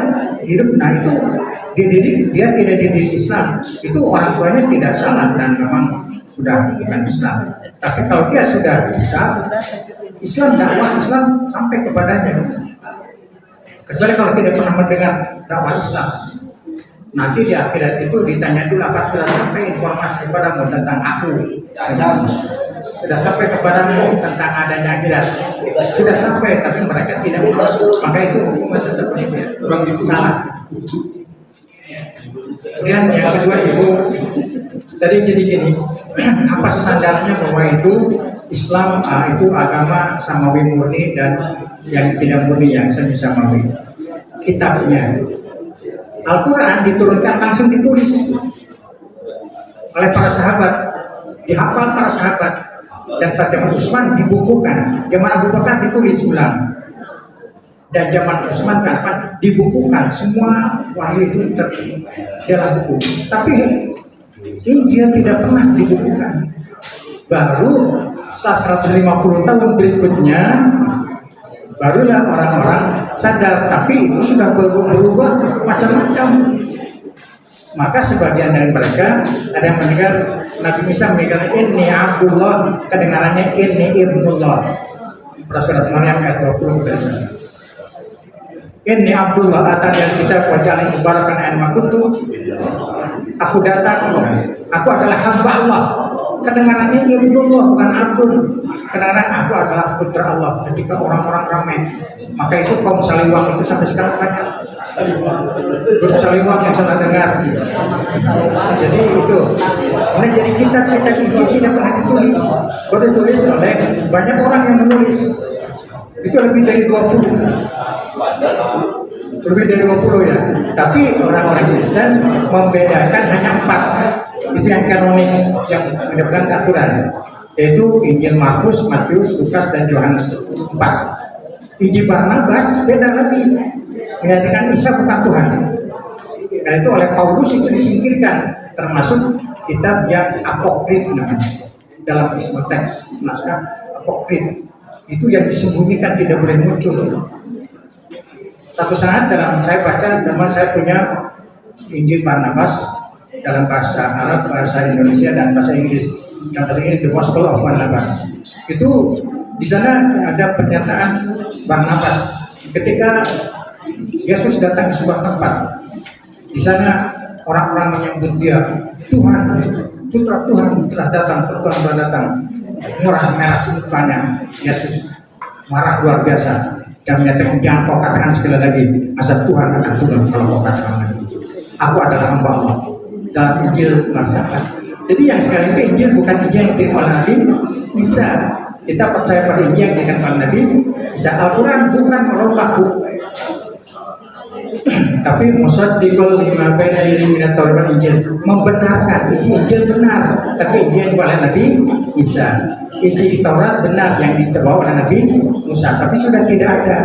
hidup, nah itu dididik, dia tidak dididik Islam, itu orang tuanya tidak salah dan memang sudah bukan Islam. Tapi kalau dia sudah bisa Islam, dakwah Islam sampai kepadanya. Kecuali kalau tidak pernah mendengar dakwah Islam, nanti di akhirat itu ditanya dulu, apakah sudah sampai informasi kepadamu tentang aku? Sudah sampai kepadamu tentang adanya akhirat? Sudah sampai, tapi mereka tidak mau. Maka itu hukuman tetap salah. Kemudian yang kedua, Ibu tadi jadi gini, apa standarnya bahwa itu Islam itu agama samawi murni dan yang tidak murni, yang semi samawi? Kitabnya Al-Quran diturunkan langsung ditulis oleh para sahabat, dihafal para sahabat, dan pada zaman Utsman dibukukan, zaman Abu Bakar ditulis ulang, dan zaman Utsman kapan dibukukan semua wahyu itu dalam buku. Tapi Injil tidak pernah dibukukan. Baru setelah 150 tahun berikutnya barulah orang-orang sadar, tapi itu sudah berubah macam-macam. Maka sebagian dari mereka ada yang mendengar Nabi Isa mendengar ini Abdullah, kedengarannya ini Ibnullah. Surat Maryam ayat 20 versi. Ini Abdullah atas yang kita wajalin mubarakan ayat makutu. Aku datang, aku adalah hamba Allah. Kedengarannya Ibnullah bukan Abdul. Kedengaran aku adalah putra Allah. Ketika orang-orang ramai, maka itu kaum Saliwang itu sampai sekarang banyak. Grup Saliwang yang salah dengar. Jadi itu. Kemudian jadi kitab itu tidak pernah ditulis. Baru ditulis oleh banyak orang yang menulis. Itu lebih dari 20. Lebih dari 20 ya. Tapi orang-orang Kristen membedakan hanya 4. Itu yang kanonik, yang mendapatkan aturan, yaitu Injil Markus, Matius, Lukas, dan Yohanes 4. Injil Barnabas beda lagi, menyatakan Isa bukan Tuhan. Dan itu oleh Paulus itu disingkirkan, termasuk kitab yang apokrif dalam Isma teks, naskah apokrif. Itu yang disembunyikan, tidak boleh muncul. Satu saat dalam saya baca, saya punya Injil Barnabas dalam bahasa Arab, bahasa Indonesia, dan bahasa Inggris. Yang teringgris The Gospel of Barnabas. Itu di sana ada pernyataan Barnabas ketika Yesus datang ke sebuah tempat. Di sana orang-orang menyebut dia Tuhan, putra Tuhan telah datang, Tuhan telah datang. Murah merah mukanya Yesus marah luar biasa dan menyatakan, jangan kau katakan sekali lagi asal Tuhan akan turun kalau kau katakan lagi. Aku adalah hamba Allah. Dalam Injil Markus. Jadi yang sekarang itu Injil bukan Injil yang diterima oleh Nabi Isa. Kita percaya pada Injil yang diterima oleh Nabi Isa. Al-Quran bukan merombak buku, tapi musaddiqul lima baina yadayhi minat Taurat dan Injil, membenarkan isi Injil benar, tapi Injil oleh Nabi Isa. Isi Taurat benar yang dibawa oleh Nabi Musa, tapi sudah tidak ada.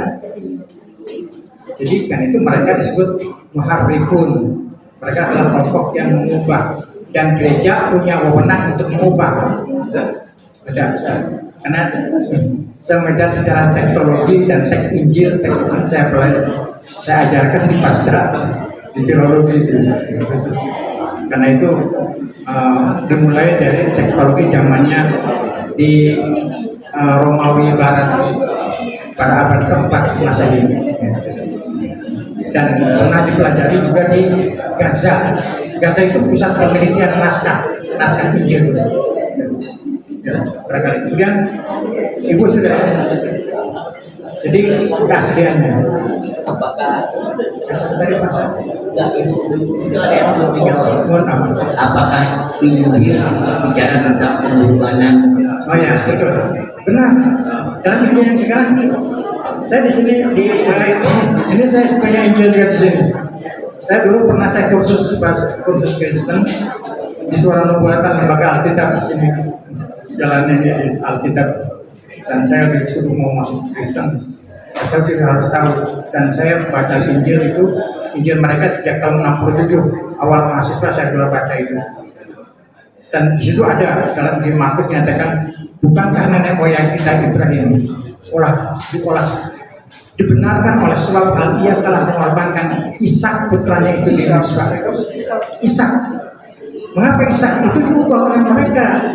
Jadi kan itu mereka disebut muharrifun. Mereka adalah kelompok yang mengubah, dan gereja punya wewenang untuk mengubah. Karena saya mengajar secara teknologi dan tek Injil, saya ajarkan di pasca di teologi itu. Karena itu dimulai dari teknologi zamannya di Romawi Barat pada abad keempat Masehi. Dan pernah dipelajari juga di Gaza. Gaza itu pusat penelitian naskah Injil. Ya, barangkali. Kemudian Ibu sudah. Jadi keasliannya. Apakah Dari bahasa. itu ada yang belum dijawab? Mohon maaf. Apakah Injil bicara tentang pengorbanan? Oh ya, betul. Benar. Dalam Injil yang sekarang, saya di sini ini saya punya Injil juga di sini. Saya dulu pernah saya kursus Kristen di Suara Nubuatan Lembaga Alkitab di sini. Jalannya di Alkitab, dan saya disuruh mau masuk Kristen. Saya juga harus tahu, dan saya baca Injil itu, Injil mereka sejak tahun 67 awal mahasiswa saya dulu baca itu. Dan di situ ada dalam Injil Markus nyatakan, bukankah nenek moyang kita Ibrahim dibenarkan oleh sebab hal ia telah mengorbankan Ishak putranya itu di Mesbah. Ishak, mengapa Ishak itu diubah oleh mereka,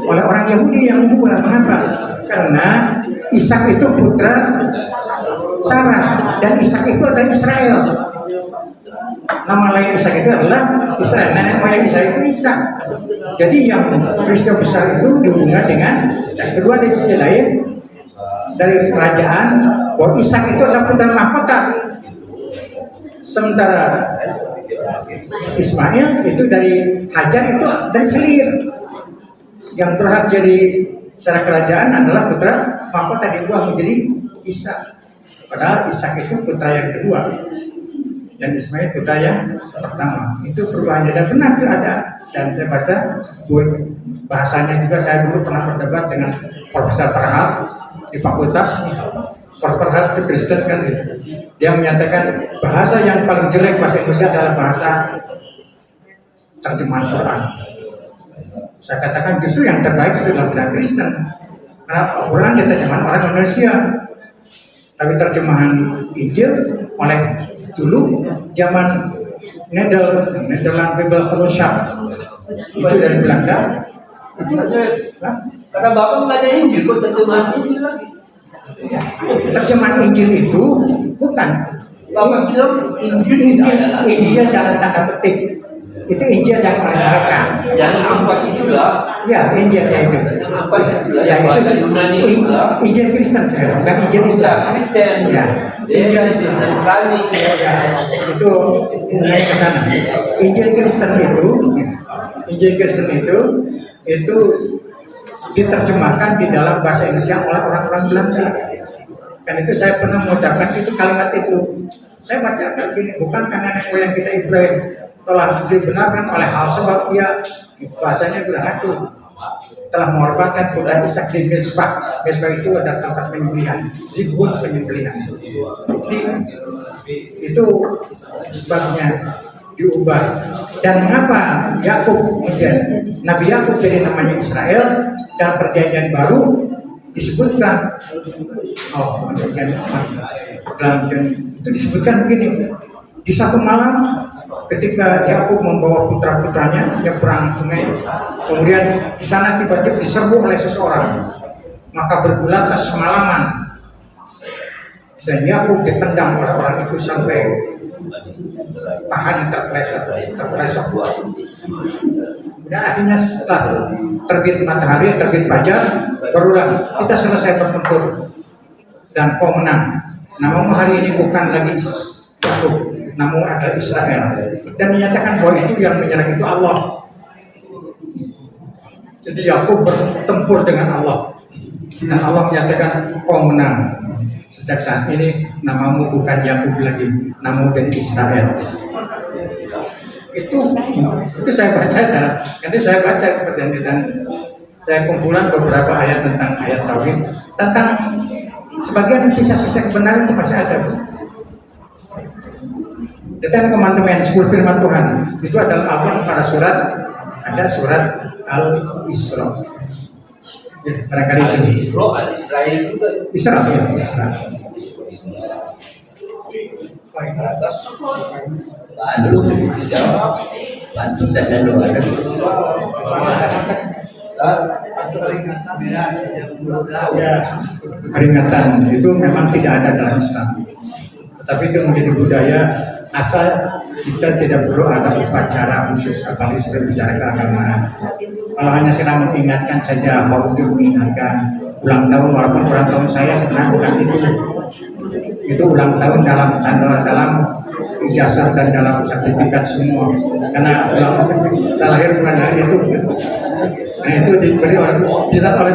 oleh orang Yahudi yang mengubah? Mengapa? Karena Ishak itu putra Sarah, dan Ishak itu adalah Israel. Nama lain Ishak itu adalah Israel. Nenek moyang Ishak itu Ishak. Jadi yang peristiwa besar itu dihubungkan dengan Ishak. Kedua, di sisi lain dari kerajaan bahwa Ishak itu adalah putra mahkota, sementara Ismail itu dari Hajar itu dari selir. Yang berhak jadi secara kerajaan adalah putra mahkota, diubah menjadi Ishak. Padahal Ishak itu putra yang kedua dan Ismail putra yang pertama. Itu perubahannya dan benar itu ada. Dan saya baca bahasanya juga, saya dulu pernah berdebat dengan Profesor Parhal di fakultas. Parhal itu Kristen kan gitu. Dia menyatakan bahasa yang paling jelek bahasa Indonesia adalah bahasa terjemahan Quran. Saya katakan justru yang terbaik itu adalah bahasa Kristen. Karena Quran dia terjemahan orang Indonesia. Tapi terjemahan Injil oleh dulu zaman Nederland Bible Fellowship itu dari Belanda. Itu Kata Bapak nggak ada Injil, kok terjemahan Injil lagi? ya, terjemahan Injil itu bukan Bapak bilang Injil dalam tanda petik. Itu Injil yang oleh mereka. Yang ampat itulah. Ya, Injilnya itu. Yang ampat itulah. Ya, Bahasa itu Yunani itulah. Injil Kristen, bukan Injil Islam. Kristen. Ya, Injil Nasrani. ya, itu mulai ke sana. Injil Kristen itu diterjemahkan di dalam bahasa Indonesia oleh orang-orang Belanda. Kan itu saya pernah mengucapkan itu kalimat itu. Saya baca kayak gini, bukan karena nenek moyang kita Ibrahim telah dibenarkan oleh hal sebab ia, bahasanya sudah ngaco, telah mengorbankan putra Ishak di Mesbah. Mesbah itu ada tempat penyembelihan, zibun penyembelihan. Itu sebabnya diubah. Dan mengapa Yakub kemudian Nabi Yakub jadi namanya Israel, dan perjanjian baru disebutkan itu disebutkan begini, di satu malam ketika Yakub membawa putra-putranya nyebrang sungai, kemudian di sana tiba-tiba diserbu oleh seseorang, maka bergulatlah semalaman, dan Yakub ditendang oleh orang itu sampai pahan terpeleset. Dan akhirnya setelah terbit matahari, terbit fajar, berulang, kita selesai bertempur dan kau menang. Namamu hari ini bukan lagi Yakub, namun adalah Israel. Dan menyatakan bahwa itu yang menyerang itu Allah. Jadi Yakub bertempur dengan Allah, dan Allah menyatakan kau menang. Sejak saat ini namamu bukan Yakub lagi, namamu jadi Israel. Itu saya baca, nanti saya baca perjanjian, saya kumpulan beberapa ayat tentang ayat tauhid, tentang sebagian sisa-sisa kebenaran itu masih ada. Tentang komandemen 10 firman Tuhan itu adalah Al-Quran pada surat, ada surat Al-Isra. Ya, barangkali itu. Israel juga. Isra, ya, Isra. Bandung dijawab, bantu dan doa. Ya, peringatan itu memang tidak ada dalam Islam, tetapi itu menjadi budaya asal kita tidak perlu ada upacara khusus apalagi sudah bicara keagamaan. Kalau hanya sedang mengingatkan saja, mau mengingatkan ulang tahun, walaupun ulang tahun saya sebenarnya bukan itu, itu ulang tahun dalam ijazah dan dalam sertifikat semua, karena saya lahir bukan hari itu. Nah itu diberi oleh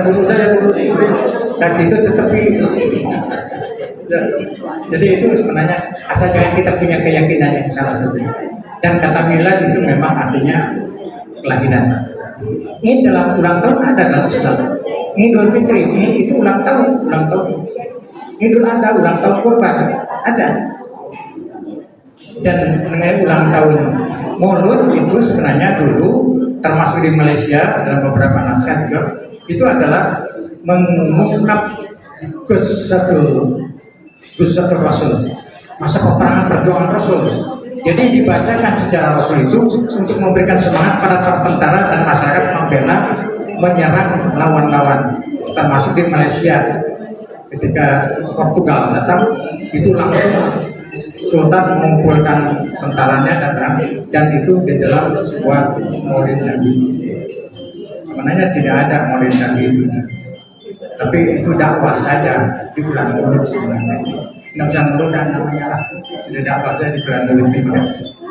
guru saya, guru Inggris, dan itu tetapi jadi itu sebenarnya asal jangan kita punya keyakinan yang salah satunya. Dan kata milad itu memang artinya kelahiran. Ini dalam ulang tahun ada dalam Islam. Idul Fitri ini itu ulang tahun. Idul Adha ulang tahun kurban ada. Dan mengenai ulang tahun Maulud itu sebenarnya dulu termasuk di Malaysia dalam beberapa naskah juga itu adalah mengungkap Qissatul Rasul, masa peperangan perjuangan Rasul. Jadi dibacakan sejarah Rasul itu untuk memberikan semangat pada tentara dan masyarakat membela menyerang lawan-lawan, termasuk di Malaysia ketika Portugal datang itu langsung Sultan mengumpulkan tentaranya dan itu di dalam sebuah Maulid Nabi. Sebenarnya tidak ada Maulid Nabi itu, tapi itu dakwah saja di bulan Maulid sebenarnya. Tidak usah meludah namanya lah, tidak dakwah saja di bulan Maulid itu.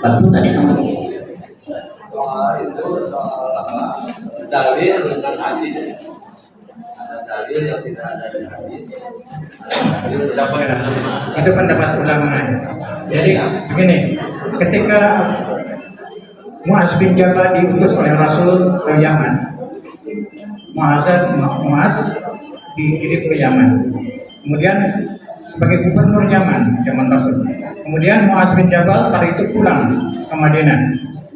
Betul tadi namanya. Dalil dengan hadis. Ada dalil yang tidak ada di hadis. Itu pendapat ulama. Jadi begini, ketika Muaz bin Jabal diutus oleh Rasul ke Yaman, Muaz dikirim ke Yaman, kemudian sebagai gubernur Yaman, zaman Rasul. Kemudian Muaz bin Jabal pada itu pulang ke Madinah.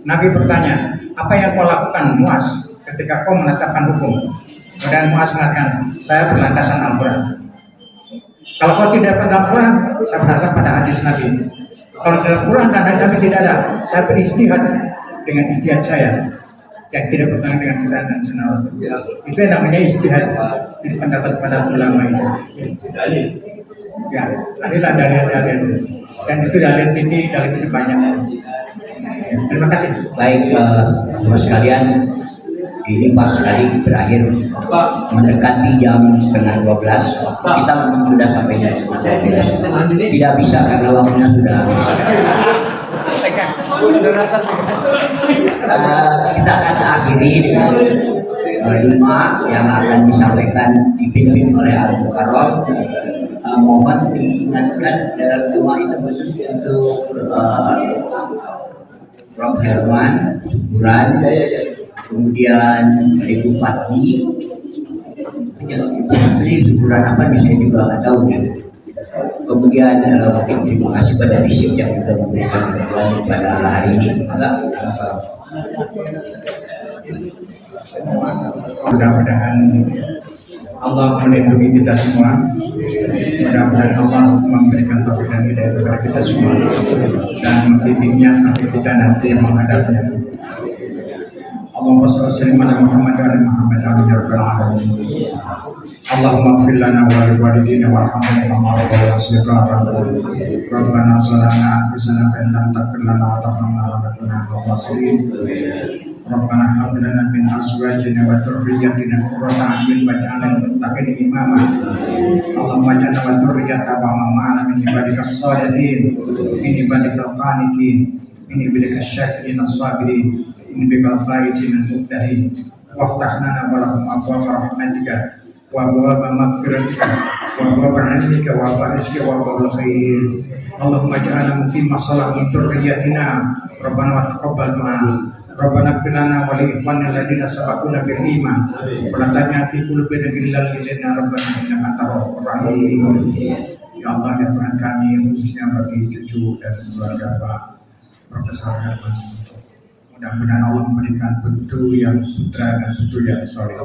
Nabi bertanya, apa yang kau lakukan Muaz ketika kau menetapkan hukum? Kemudian Muaz mengatakan, saya berlandasan Al-Quran. Kalau kau tidak pada Al-Quran, saya berdasar pada hadis Nabi. Kalau dalam Quran dan hadis Nabi tidak ada, saya beristihad dengan istihad saya yang tidak bertentangan dengan Quran dan Sunnah Rasul. Itu yang namanya istihad. Itu pendapat pada ulama itu. Ya, inilah dalil-dalil itu. Dan itu dalil ini banyak. Ya, terima kasih. Baik, teman sekalian, ini pas tadi berakhir mendekati jam 11:30. Kita memang sudah sampai jam 11:30. Tidak bisa karena waktunya sudah habis. Kita akan akhiri dengan doa yang akan disampaikan dipimpin oleh Al-Mukarram. Mohon diingatkan dalam doa itu khusus untuk Prof. Herman, Syukuran, kemudian Ibu Fatih. Beli syukuran apa bisa juga nggak tahu ya. Kemudian mungkin terima kasih pada Fisip yang sudah memberikan bantuan pada hari ini. Mudah-mudahan Allah melindungi kita semua. Mudah-mudahan Allah memberikan taufik dan hidayah kepada kita semua dan membimbingnya sampai kita nanti menghadapnya. Allahumma shalli ala Muhammad wa ala Muhammad amin ya rabbal alamin. Allahumma ighfir lana wa li walidina warhamhum kama rabbayana shighara. Rabbana zalamna anfusana fa in lam taghfir lana wa tarhamna lanakunanna minal khasirin. Rabbana hab lana min azwajina wa dhurriyyatina qurrata a'yun waj'alna lil muttaqina imama. Allahumma ja'alna wa dhurriyyata wa ma'ana min ibadikas shalihin, min ibadikal qanitin, min ibadikas syakirin as-sabirin, min ibadikal faizin al-muflihin. Waftah lana wa lahum abwaaba rahmatika wa abwaaba maghfiratika wa abwaaba ilmika wa abwaaba rizqika wa abwaaba khair. Allahumma ja'alna muqima sholati dhurriyyatina Rabbana wa taqabbal du'a. Rabbana ighfir lana wa li ikhwanina alladziina sabaquna bil iman wa la taj'al fi qulubina ghillan lil ladzina rabbana innaka antar rahmanur rahim. Ya Allah, ya Tuhan kami, khususnya bagi cucu dan keluarga Pak Profesor Herman, mudah-mudahan Allah memberikan putu yang putra dan putu yang soleh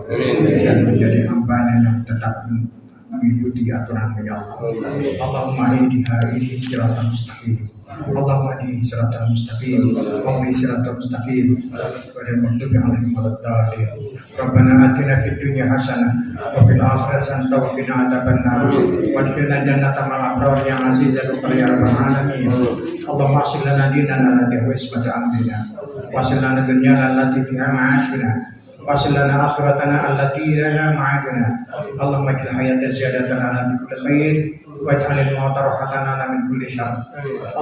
dan menjadi hamba yang tetap mengikuti aturan ya Allah. Allahumma ihdi hari ini siratal mustaqim. Allahumma ihdi siratal mustaqim. Allahumma ihdi siratal mustaqim. Wa lil maghdubi alaihim waladdallin. Rabbana atina fid dunya hasanah wa fil akhirati hasanah wa qina adzabannar. Wa adkhilna jannata ma'al abrar ya aziz ya ghafur ya rabbal alamin. Allahumma aslih lana dinana allati huwa ismatu amrina wa aslih lana dunyana allati fiha ma'ashuna. واصل لنا آخرتنا التي لنا معادنا اللهم اجعل الحياة زيادة لنا في كل خير واجعل الموت راحة لنا من كل شر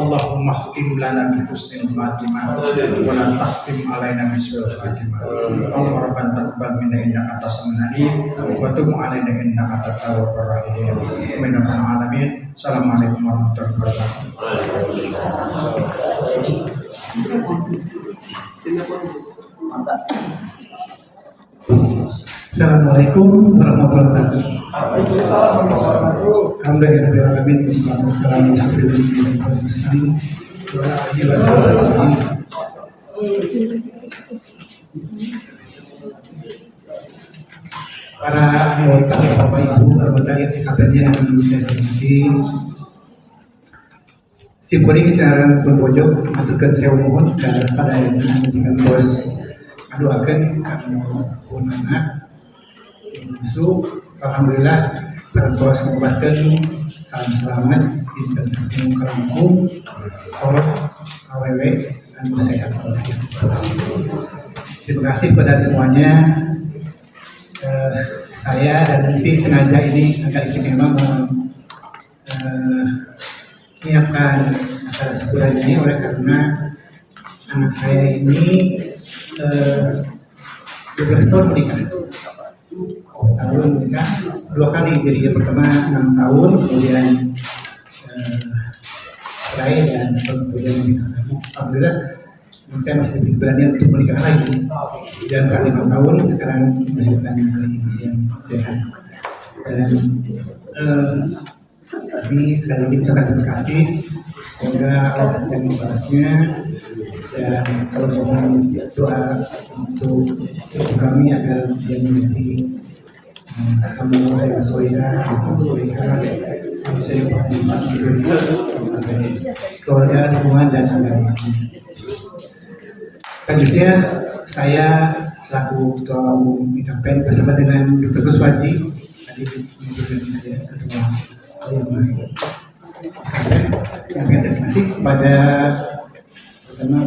اللهم اختم لنا بحسن الخاتمة ولا تختم علينا بسوء الخاتمة اللهم ربنا تقبل منا إنك أنت السميع العليم وتب علينا إنك أنت التواب الرحيم آمين يا رب العالمين. Assalamualaikum warahmatullahi wabarakatuh. Assalamualaikum warahmatullahi wabarakatuh. Alhamdulillahirrahmanirrahim. Para anggota, Bapak Ibu, anggota IKPD yang saya hormati, Simpuri sekarang pun pojok aturkan saya mohon ke sadaya dengan bos aduakan karena pun anak musuh. Alhamdulillah para bos menguatkan salam selamat di sebelum kerangkum orang aww dan sehat. Terima kasih pada semuanya. Saya dan istri sengaja ini agak istimewa menyiapkan acara syukuran ini oleh karena anak saya ini 12 tahun menikah. Tahun menikah 2 kali, jadi yang pertama 6 tahun, kemudian cerai dan kemudian menikah lagi. Alhamdulillah saya masih diberi berani untuk menikah lagi dan setelah 5 tahun sekarang melahirkan bayi yang sehat. Dan kami sekali lagi ucapkan terima kasih, semoga Allah yang membalasnya dan selalu mohon doa untuk kami agar dia menjadi kamu yang solehah, manusia yang bermanfaat di dunia, keluarga, lingkungan dan agama. Selanjutnya saya selaku ketua umum IKPN bersama dengan Dr. Kuswaji tadi menunjukkan saya ketua yang terima kasih kepada pertama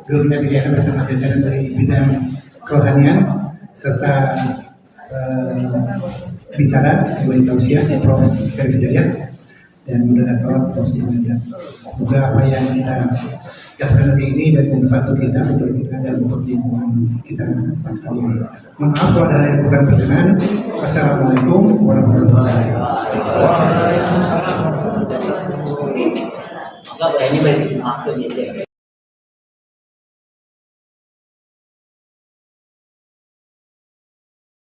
gurunya dia bersama jajaran dari bidang kerohanian serta bicara Ibu Tausiah Prof. Syarif Hidayat dan moderator Prof. Hidayat. Semoga apa yang kita dapatkan hari ini dan manfaat untuk kita dan untuk lingkungan kita sekalian. Mohon maaf kalau ada yang kurang berkenan. Wassalamualaikum warahmatullahi wabarakatuh.